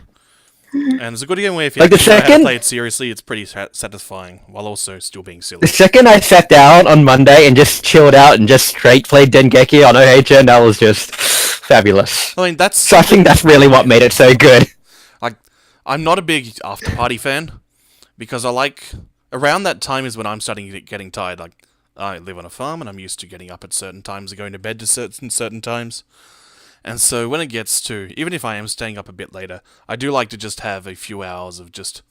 And it's a good game where if you Like, actually know how to play it seriously, it's pretty satisfying, while also still being silly. The second I sat down on Monday and just chilled out and just straight played Dengeki on OHN, that was just fabulous. I mean, So I think that's really what made it so good. Like, I'm not a big after-party fan, because I like... Around that time is when I'm starting getting tired. Like, I live on a farm, and I'm used to getting up at certain times and going to bed to certain times. And so when it gets to... Even if I am staying up a bit later, I do like to just have a few hours of just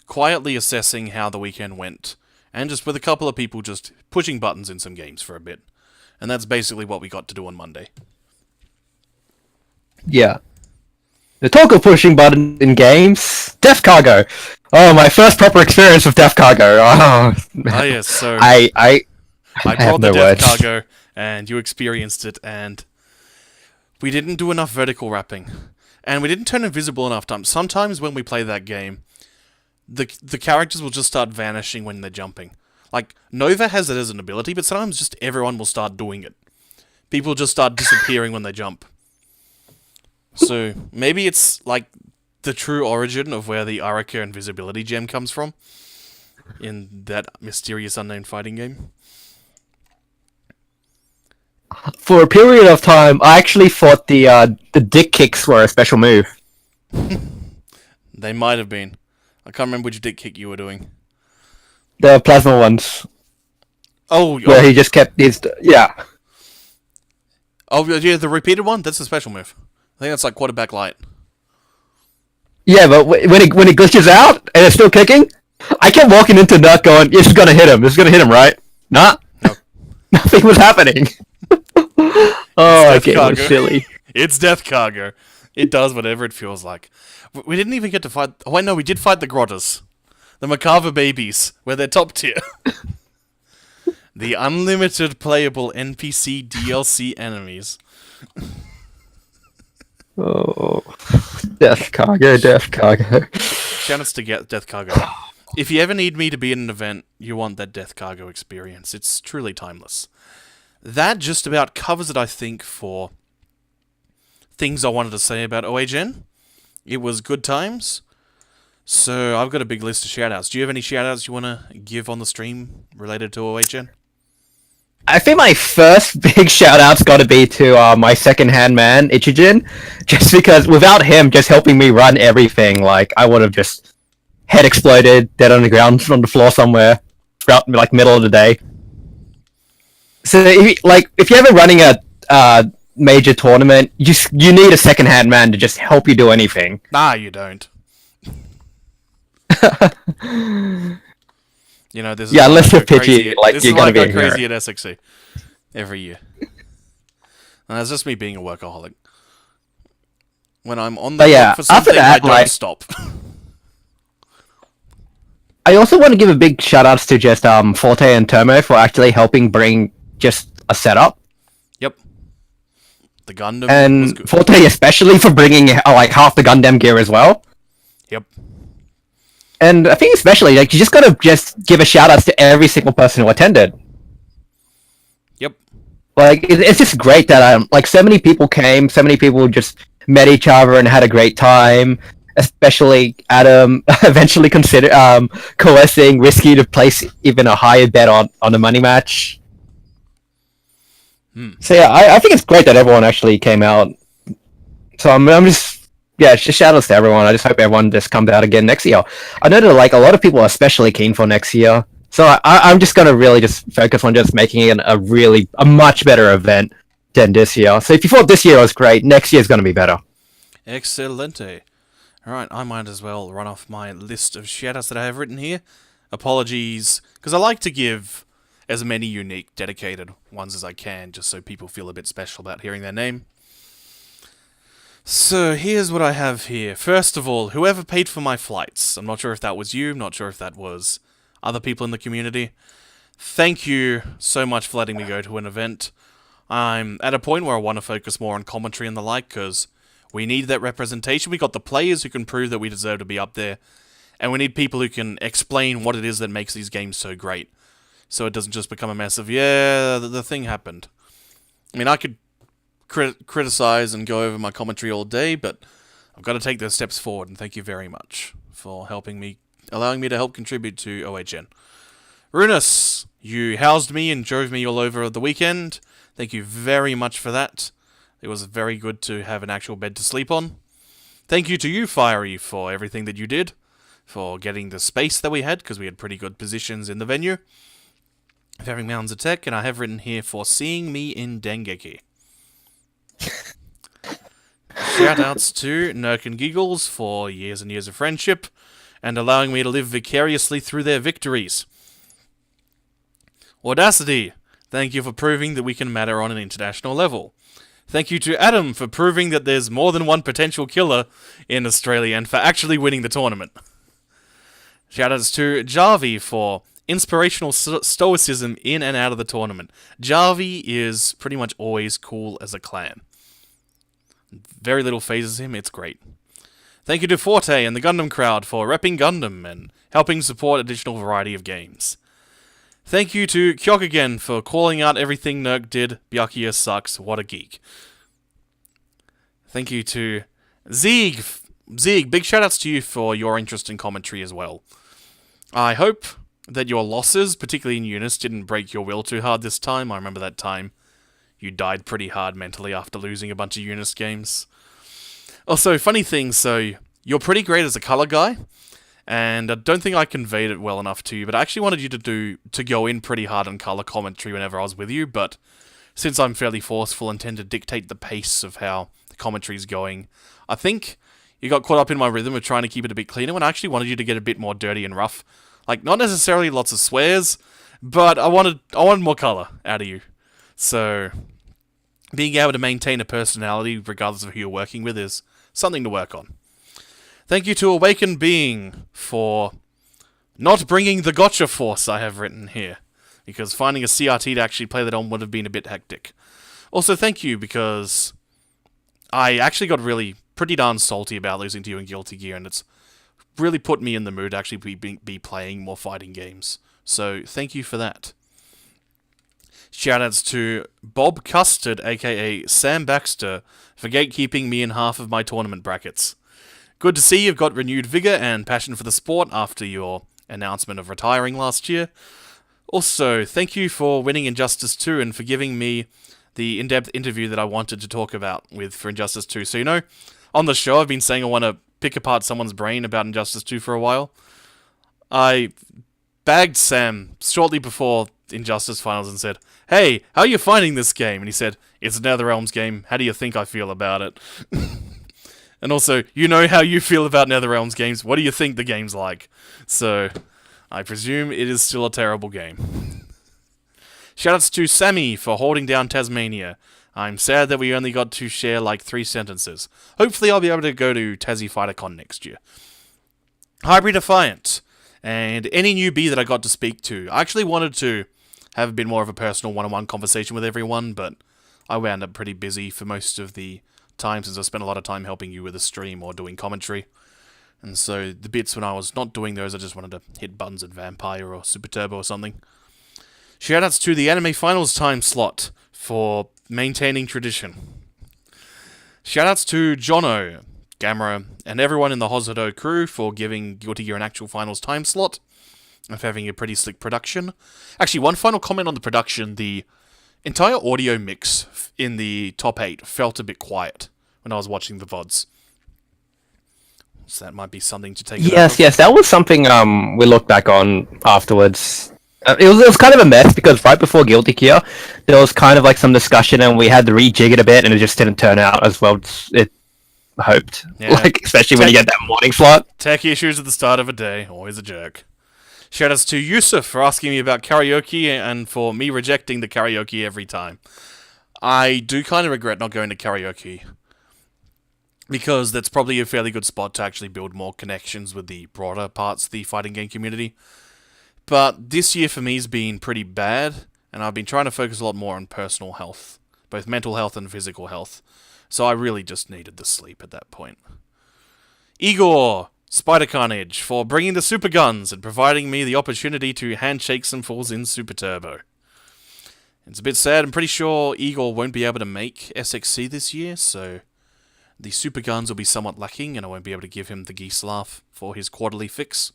quietly assessing how the weekend went, and just with a couple of people just pushing buttons in some games for a bit. And that's basically what we got to do on Monday. Yeah. The talk of pushing buttons in games, Death Cargo. Oh, my first proper experience with Death Cargo. Oh, yes, so... I I brought the Death Cargo, and you experienced it, and we didn't do enough vertical wrapping. And we didn't turn invisible enough times. Sometimes when we play that game, the characters will just start vanishing when they're jumping. Like, Nova has it as an ability, but sometimes just everyone will start doing it. People just start disappearing when they jump. So, maybe it's, like, the true origin of where the Araka invisibility gem comes from. In that mysterious unknown fighting game. For a period of time, I actually thought the dick kicks were a special move. They might have been. I can't remember which dick kick you were doing. The plasma ones. Oh, where he just kept his... Yeah. Oh, yeah, the repeated one? That's a special move. I think that's like quarterback light. Yeah, but when it glitches out and it's still kicking, I kept walking into Nut going, "This is gonna hit him. This is gonna hit him, right?" Nah. No. Nothing was happening. Oh, that game was silly. It's Death Cargo. It does whatever it feels like. We didn't even get to fight... Oh, wait, no, we did fight the Grottas. The Macabre babies, where they're top tier. The unlimited playable NPC DLC enemies. Oh, Death Cargo, Death Cargo. Shoutouts to Death Cargo. If you ever need me to be in an event, you want that Death Cargo experience. It's truly timeless. That just about covers it, I think, for things I wanted to say about OHN. It was good times. So, I've got a big list of shoutouts. Do you have any shoutouts you want to give on the stream related to OHN? I think my first big shout-out's got to be to my second-hand man, Ichijin. Just because without him just helping me run everything, like, I would have just head exploded, dead on the ground, on the floor somewhere, throughout, like, middle of the day. So, if you're ever running a major tournament, you need a second-hand man to just help you do anything. Nah, you don't. You know, this is unless you're Pichy, like, you're gonna be crazy at SXC every year. And that's just me being a workaholic. When I'm on the clock for something, I don't stop. I also want to give a big shout-outs to just Forte and Termo for actually helping bring just a setup. Yep. The Gundam was good. Forte especially for bringing like half the Gundam gear as well. Yep. And I think especially, like, you just gotta just give a shout-outs to every single person who attended. Yep. Like, it's just great that, like, so many people came, so many people just met each other and had a great time. Especially Adam eventually considered coercing Risky to place even a higher bet on a money match. So yeah, I think it's great that everyone actually came out. So I'm just... Yeah, just shout-outs to everyone. I just hope everyone just comes out again next year. I know that, like, a lot of people are especially keen for next year. So I'm just going to really just focus on just making it a much better event than this year. So if you thought this year was great, next year's going to be better. Excelente. Alright, I might as well run off my list of shoutouts that I have written here. Apologies, because I like to give as many unique, dedicated ones as I can, just so people feel a bit special about hearing their name. So, here's what I have here. First of all, whoever paid for my flights. I'm not sure if that was you, I'm not sure if that was other people in the community. Thank you so much for letting me go to an event. I'm at a point where I want to focus more on commentary and the like, because we need that representation. We got the players who can prove that we deserve to be up there. And we need people who can explain what it is that makes these games so great. So it doesn't just become a mess of, yeah, the thing happened. I mean, I could criticize and go over my commentary all day, but I've got to take those steps forward, and thank you very much for allowing me to help contribute to OHN. Runus, you housed me and drove me all over the weekend. Thank you very much for that. It was very good to have an actual bed to sleep on. Thank you to you, Fiery, for everything that you did, for getting the space that we had, because we had pretty good positions in the venue, of having mounds of tech, and I have written here for seeing me in Dengeki. Shoutouts to Nurk and Giggles for years and years of friendship, and allowing me to live vicariously through their victories. Audacity, thank you for proving that we can matter on an international level. Thank you to Adam for proving that there's more than one potential killer in Australia and for actually winning the tournament. Shoutouts to Jarvie for inspirational stoicism in and out of the tournament. Jarvie is pretty much always cool as a clan. Very little phases him, it's great. Thank you to Forte and the Gundam crowd for repping Gundam and helping support additional variety of games. Thank you to Kyok again for calling out everything Nurk did. Byakuya sucks, what a geek. Thank you to Zeeg. Zeeg, big shoutouts to you for your interest in commentary as well. I hope that your losses, particularly in Eunice, didn't break your will too hard this time. I remember that time you died pretty hard mentally after losing a bunch of Eunice games. Also, funny thing, so you're pretty great as a color guy, and I don't think I conveyed it well enough to you, but I actually wanted you to go in pretty hard on color commentary whenever I was with you, but since I'm fairly forceful and tend to dictate the pace of how the commentary's going, I think you got caught up in my rhythm of trying to keep it a bit cleaner when I actually wanted you to get a bit more dirty and rough. Like, not necessarily lots of swears, but I wanted more color out of you. So, being able to maintain a personality regardless of who you're working with is something to work on. Thank you to Awakened Being for not bringing the gotcha force I have written here, because finding a CRT to actually play that on would have been a bit hectic. Also, thank you, because I actually got really pretty darn salty about losing to you in Guilty Gear, and it's really put me in the mood to actually be playing more fighting games. So, thank you for that. Shoutouts to Bob Custard, aka Sam Baxter, for gatekeeping me in half of my tournament brackets. Good to see you've got renewed vigour and passion for the sport after your announcement of retiring last year. Also, thank you for winning Injustice 2 and for giving me the in-depth interview that I wanted to talk about for Injustice 2. So, you know, on the show I've been saying I want to pick apart someone's brain about Injustice 2 for a while. I bagged Sam shortly before Injustice Finals and said, "Hey, how are you finding this game?" And he said, "It's a NetherRealms game. How do you think I feel about it?" And also, you know how you feel about NetherRealms games. What do you think the game's like? So, I presume it is still a terrible game. Shoutouts to Sammy for holding down Tasmania. I'm sad that we only got to share like 3 sentences. Hopefully I'll be able to go to Tassie FighterCon next year. Hybrid Defiant. And any newbie that I got to speak to. I actually wanted to have a bit more of a personal one-on-one conversation with everyone, but I wound up pretty busy for most of the time since I spent a lot of time helping you with a stream or doing commentary. And so the bits when I was not doing those, I just wanted to hit buttons at Vampire or Super Turbo or something. Shoutouts to the Anime Finals time slot for maintaining tradition. Shoutouts to Jono, Gamera, and everyone in the Ozhadou crew for giving Guilty Gear an actual finals time slot, of having a pretty slick production. Actually, one final comment on the production, the entire audio mix in the top 8 felt a bit quiet when I was watching the VODs. So that might be something to take note of. Yes, that was something we looked back on afterwards. It was kind of a mess because right before Guilty Gear, there was kind of like some discussion and we had to rejig it a bit and it just didn't turn out as well as it hoped. Yeah. Like, especially when you get that morning slot. Tech issues at the start of a day, always a jerk. Shoutouts to Yusuf for asking me about karaoke and for me rejecting the karaoke every time. I do kind of regret not going to karaoke, because that's probably a fairly good spot to actually build more connections with the broader parts of the fighting game community. But this year for me has been pretty bad, and I've been trying to focus a lot more on personal health, both mental health and physical health. So I really just needed the sleep at that point. Igor, Spider Carnage for bringing the super guns and providing me the opportunity to handshake some fools in Super Turbo. It's a bit sad. I'm pretty sure Igor won't be able to make SXC this year, so the super guns will be somewhat lacking, and I won't be able to give him the geese laugh for his quarterly fix.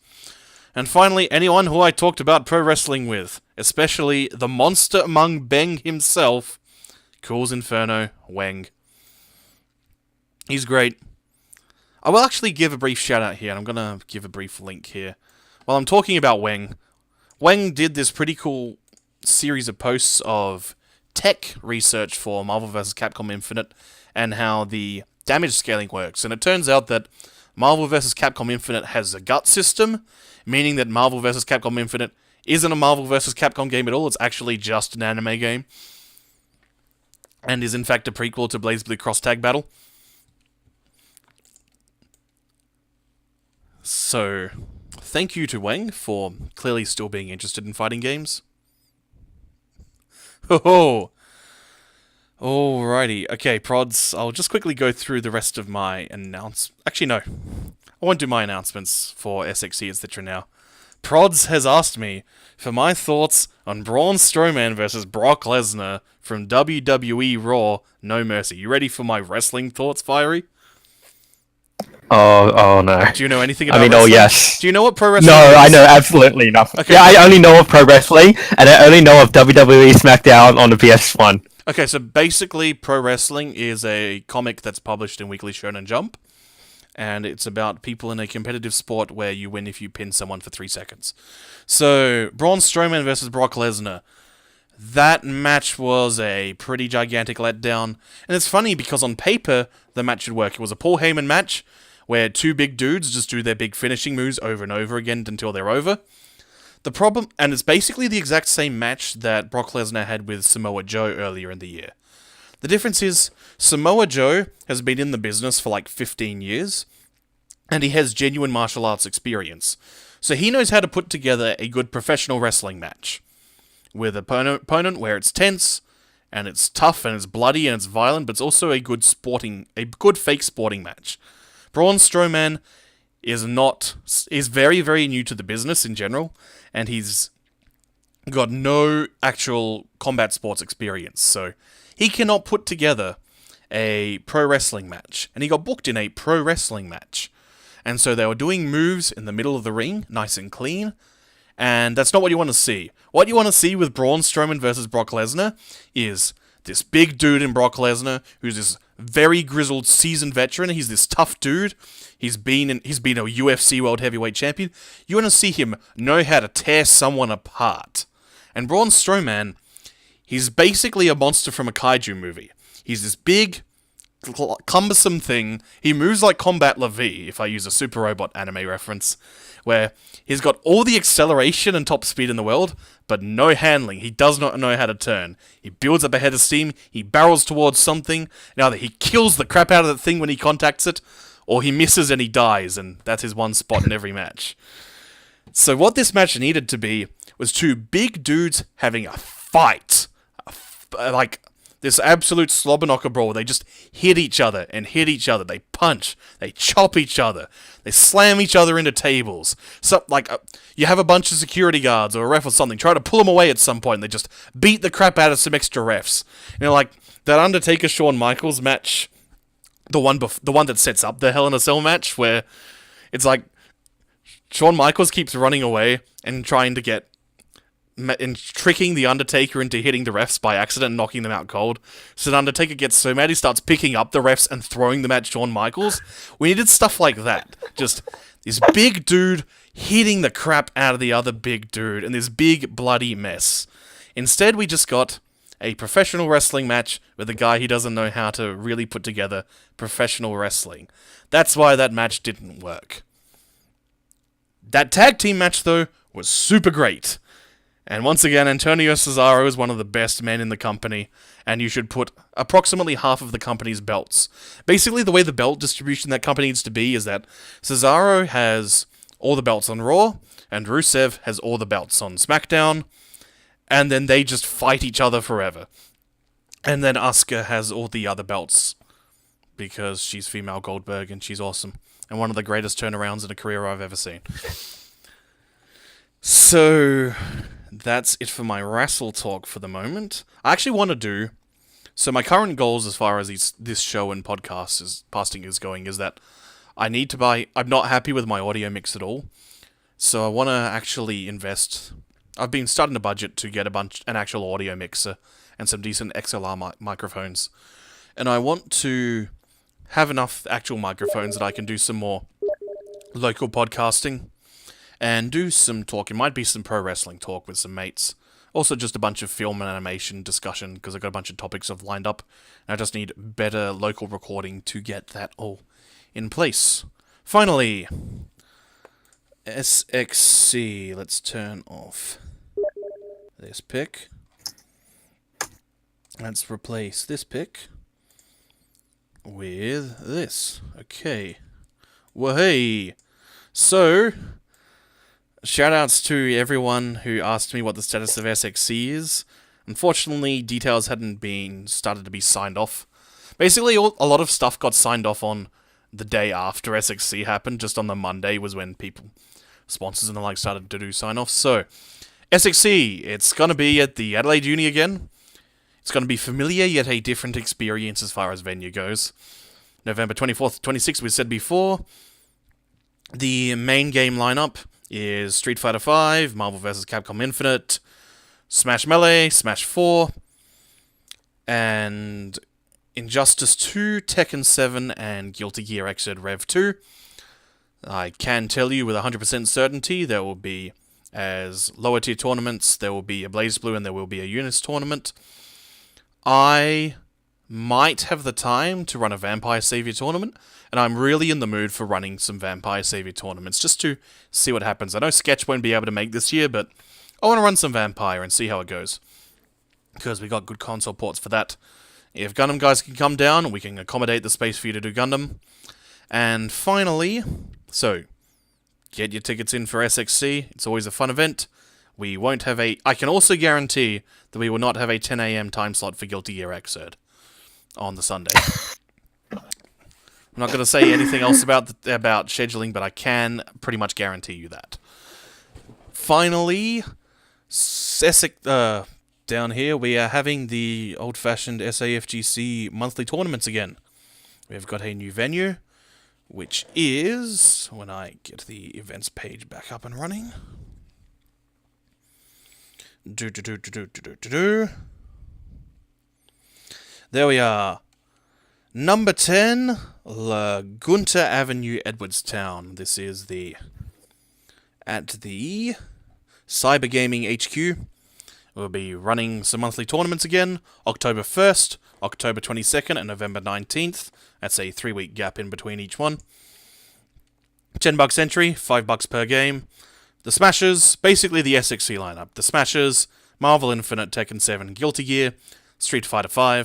And finally, anyone who I talked about pro wrestling with, especially the monster among Beng himself, Cool's Inferno, Weng. He's great. I will actually give a brief shout out here, and I'm going to give a brief link here. While I'm talking about Weng, Weng did this pretty cool series of posts of tech research for Marvel vs. Capcom Infinite and how the damage scaling works. And it turns out that Marvel vs. Capcom Infinite has a gut system, meaning that Marvel vs. Capcom Infinite isn't a Marvel vs. Capcom game at all, it's actually just an anime game. And is in fact a prequel to BlazBlue Cross Tag Battle. So, thank you to Weng for clearly still being interested in fighting games. Ho-ho! Alrighty, okay, prods, I'll just quickly go through the rest of my Actually, no. I won't do my announcements for SXE, etc. now. Prods has asked me for my thoughts on Braun Strowman versus Brock Lesnar from WWE Raw No Mercy. You ready for my wrestling thoughts, Fiery? Oh no. Do you know anything about wrestling? wrestling? Yes. Do you know what pro wrestling No, is? I know absolutely nothing. Okay. Yeah, I only know of pro wrestling, and I only know of WWE SmackDown on the PS1. Okay, so basically, pro wrestling is a comic that's published in Weekly Shonen Jump, and it's about people in a competitive sport where you win if you pin someone for 3 seconds. So, Braun Strowman versus Brock Lesnar. That match was a pretty gigantic letdown, and it's funny because on paper, the match should work. It was a Paul Heyman match, where two big dudes just do their big finishing moves over and over again until they're over. The problem, and it's basically the exact same match that Brock Lesnar had with Samoa Joe earlier in the year. The difference is, Samoa Joe has been in the business for like 15 years, and he has genuine martial arts experience. So he knows how to put together a good professional wrestling match. With an opponent where it's tense, and it's tough, and it's bloody, and it's violent, but it's also a good fake sporting match. Braun Strowman is very, very new to the business in general, and he's got no actual combat sports experience, so he cannot put together a pro wrestling match, and he got booked in a pro wrestling match. And so they were doing moves in the middle of the ring, nice and clean, and that's not what you want to see. What you want to see with Braun Strowman versus Brock Lesnar is this big dude in Brock Lesnar, who's this very grizzled, seasoned veteran. He's this tough dude. He's been a UFC World Heavyweight Champion. You want to see him know how to tear someone apart. And Braun Strowman, he's basically a monster from a kaiju movie. He's this big, cumbersome thing. He moves like Combat LaVie, if I use a Super Robot anime reference, where he's got all the acceleration and top speed in the world, but no handling. He does not know how to turn. He builds up a head of steam, he barrels towards something, and either he kills the crap out of the thing when he contacts it, or he misses and he dies, and that's his one spot in every match. So what this match needed to be was two big dudes having a fight. Like this absolute slobberknocker brawl. They just hit each other and hit each other. They punch. They chop each other. They slam each other into tables. So, you have a bunch of security guards or a ref or something. Try to pull them away at some point. And they just beat the crap out of some extra refs. You know, like that Undertaker-Shawn Michaels match. The one that sets up the Hell in a Cell match, where it's like Shawn Michaels keeps running away and trying to tricking the Undertaker into hitting the refs by accident and knocking them out cold. So the Undertaker gets so mad he starts picking up the refs and throwing them at Shawn Michaels. We needed stuff like that. Just this big dude hitting the crap out of the other big dude in this big bloody mess. Instead, we just got a professional wrestling match with a guy who doesn't know how to really put together professional wrestling. That's why that match didn't work. That tag team match, though, was super great. And once again, Antonio Cesaro is one of the best men in the company, and you should put approximately half of the company's belts. Basically, the way the belt distribution that company needs to be is that Cesaro has all the belts on Raw, and Rusev has all the belts on SmackDown, and then they just fight each other forever. And then Asuka has all the other belts, because she's female Goldberg and she's awesome. and one of the greatest turnarounds in a career I've ever seen. So, that's it for my wrestle talk for the moment. I actually want to do... So my current goals as far as this show and podcasting is going is that I need to buy... I'm not happy with my audio mix at all. So I want to actually invest... I've been starting to budget to get an actual audio mixer and some decent XLR microphones. And I want to have enough actual microphones that I can do some more local podcasting and do some talk. It might be some pro wrestling talk with some mates. Also just a bunch of film and animation discussion, because I've got a bunch of topics I've lined up. And I just need better local recording to get that all in place. Finally, SXC. Let's turn off this pick. Let's replace this pick with this. Okay. Well, hey. So, shoutouts to everyone who asked me what the status of SXC is. Unfortunately, details hadn't been started to be signed off. Basically, a lot of stuff got signed off on the day after SXC happened. Just on the Monday was when sponsors and the like started to do sign-offs. So, SXC, it's going to be at the Adelaide Uni again. It's going to be familiar, yet a different experience as far as venue goes. November 24th, 26th, we said before. The main game lineup is Street Fighter V, Marvel vs. Capcom Infinite, Smash Melee, Smash 4, and Injustice 2, Tekken 7, and Guilty Gear Xrd Rev 2. I can tell you with 100% certainty there will be, as lower tier tournaments, there will be a BlazBlue and there will be a Unis tournament. I might have the time to run a Vampire Savior tournament, and I'm really in the mood for running some Vampire Savior tournaments, just to see what happens. I know Sketch won't be able to make this year, but I want to run some Vampire and see how it goes, because we got good console ports for that. If Gundam guys can come down, we can accommodate the space for you to do Gundam. And finally, so, get your tickets in for SXC. It's always a fun event. We won't have I can also guarantee that we will not have a 10 AM time slot for Guilty Gear Xrd on the Sunday. I'm not going to say anything else about scheduling, but I can pretty much guarantee you that. Finally, down here, we are having the old-fashioned SAFGC monthly tournaments again. We've got a new venue, which is, when I get the events page back up and running. There we are. Number 10, La Gunter Avenue, Edwardstown. This is at the Cyber Gaming HQ. We'll be running some monthly tournaments again. October 1st, October 22nd, and November 19th. That's a 3-week gap in between each one. $10 entry, $5 per game. The Smashers, basically the SXC lineup. The Smashers, Marvel Infinite, Tekken 7, Guilty Gear, Street Fighter V.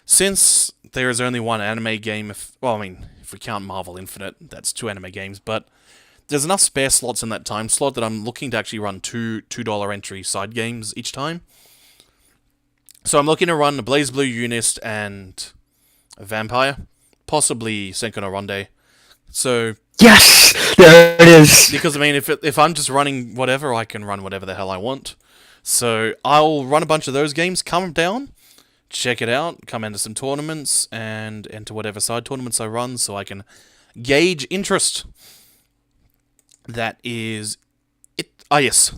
Since there is only one anime game, if we count Marvel Infinite, that's 2 anime games, but there's enough spare slots in that time slot that I'm looking to actually run two $2 entry side games each time. So I'm looking to run a BlazBlue, Unist, and a Vampire. Possibly Senko no Ronde. So... Yes! There it is! Because, if I'm just running whatever, I can run whatever the hell I want. So I'll run a bunch of those games, come down, check it out, come into some tournaments, and enter whatever side tournaments I run so I can gauge interest. That is it. Ah, yes.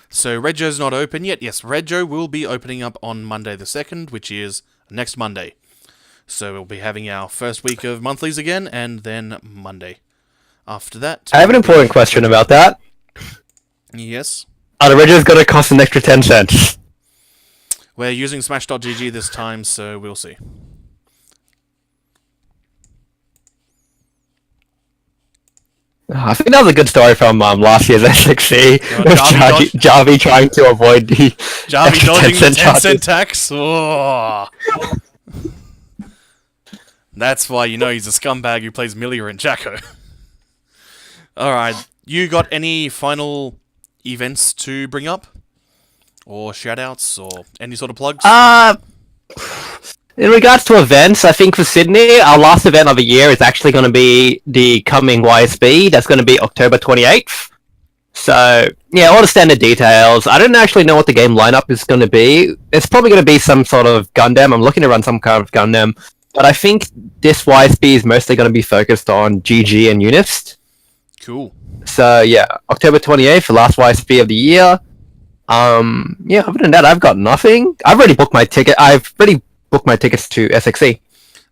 So Red Joe's not open yet. Yes, Red Joe will be opening up on Monday the 2nd, which is next Monday. So we'll be having our first week of monthlies again, and then Monday. After that... I have an important question about that. Yes? Are the Red Joe's going to cost an extra 10 cents? We're using Smash.gg this time, so we'll see. I think that was a good story from last year's SXC. Javi trying to avoid the Javi dodging the 10-cent tax. Oh. That's why you know he's a scumbag who plays Milia and Jacko. Alright, you got any final events to bring up? Or shoutouts, or any sort of plugs? In regards to events, I think for Sydney, our last event of the year is actually going to be the coming YSB. That's going to be October 28th. So, yeah, all the standard details. I don't actually know what the game lineup is going to be. It's probably going to be some sort of Gundam. I'm looking to run some kind of Gundam. But I think this YSB is mostly going to be focused on GG and Unist. Cool. So, yeah, October 28th, the last YSB of the year. Yeah, other than that, I've got nothing. I've already booked my ticket. I've already booked my tickets to SXE.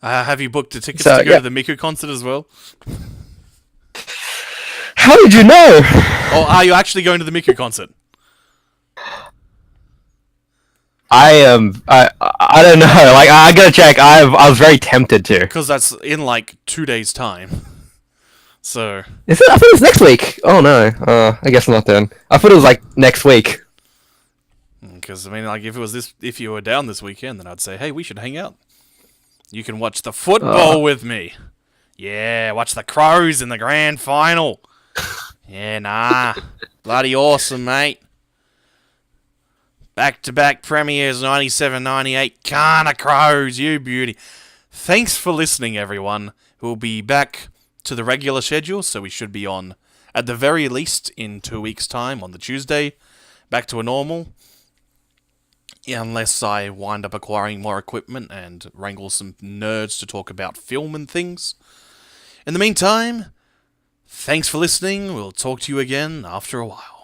Have you booked the tickets to go to the Miku concert as well? How did you know? Or are you actually going to the Miku concert? I don't know. Like, I gotta check. I was very tempted to. Because that's in like 2 days' time. So. Is it? I thought it was next week. Oh no. I guess not then. I thought it was like next week. Because I mean, like, if you were down this weekend, then I'd say, hey, we should hang out. You can watch the football with me. Yeah, watch the Crows in the grand final. Yeah, nah. Bloody awesome, mate. Back-to-back premieres, 97, 98. Kana Crows, you beauty. Thanks for listening, everyone. We'll be back to the regular schedule, so we should be on, at the very least, in 2 weeks' time, on the Tuesday. Back to a normal. Yeah, unless I wind up acquiring more equipment and wrangle some nerds to talk about film and things. In the meantime, thanks for listening. We'll talk to you again after a while.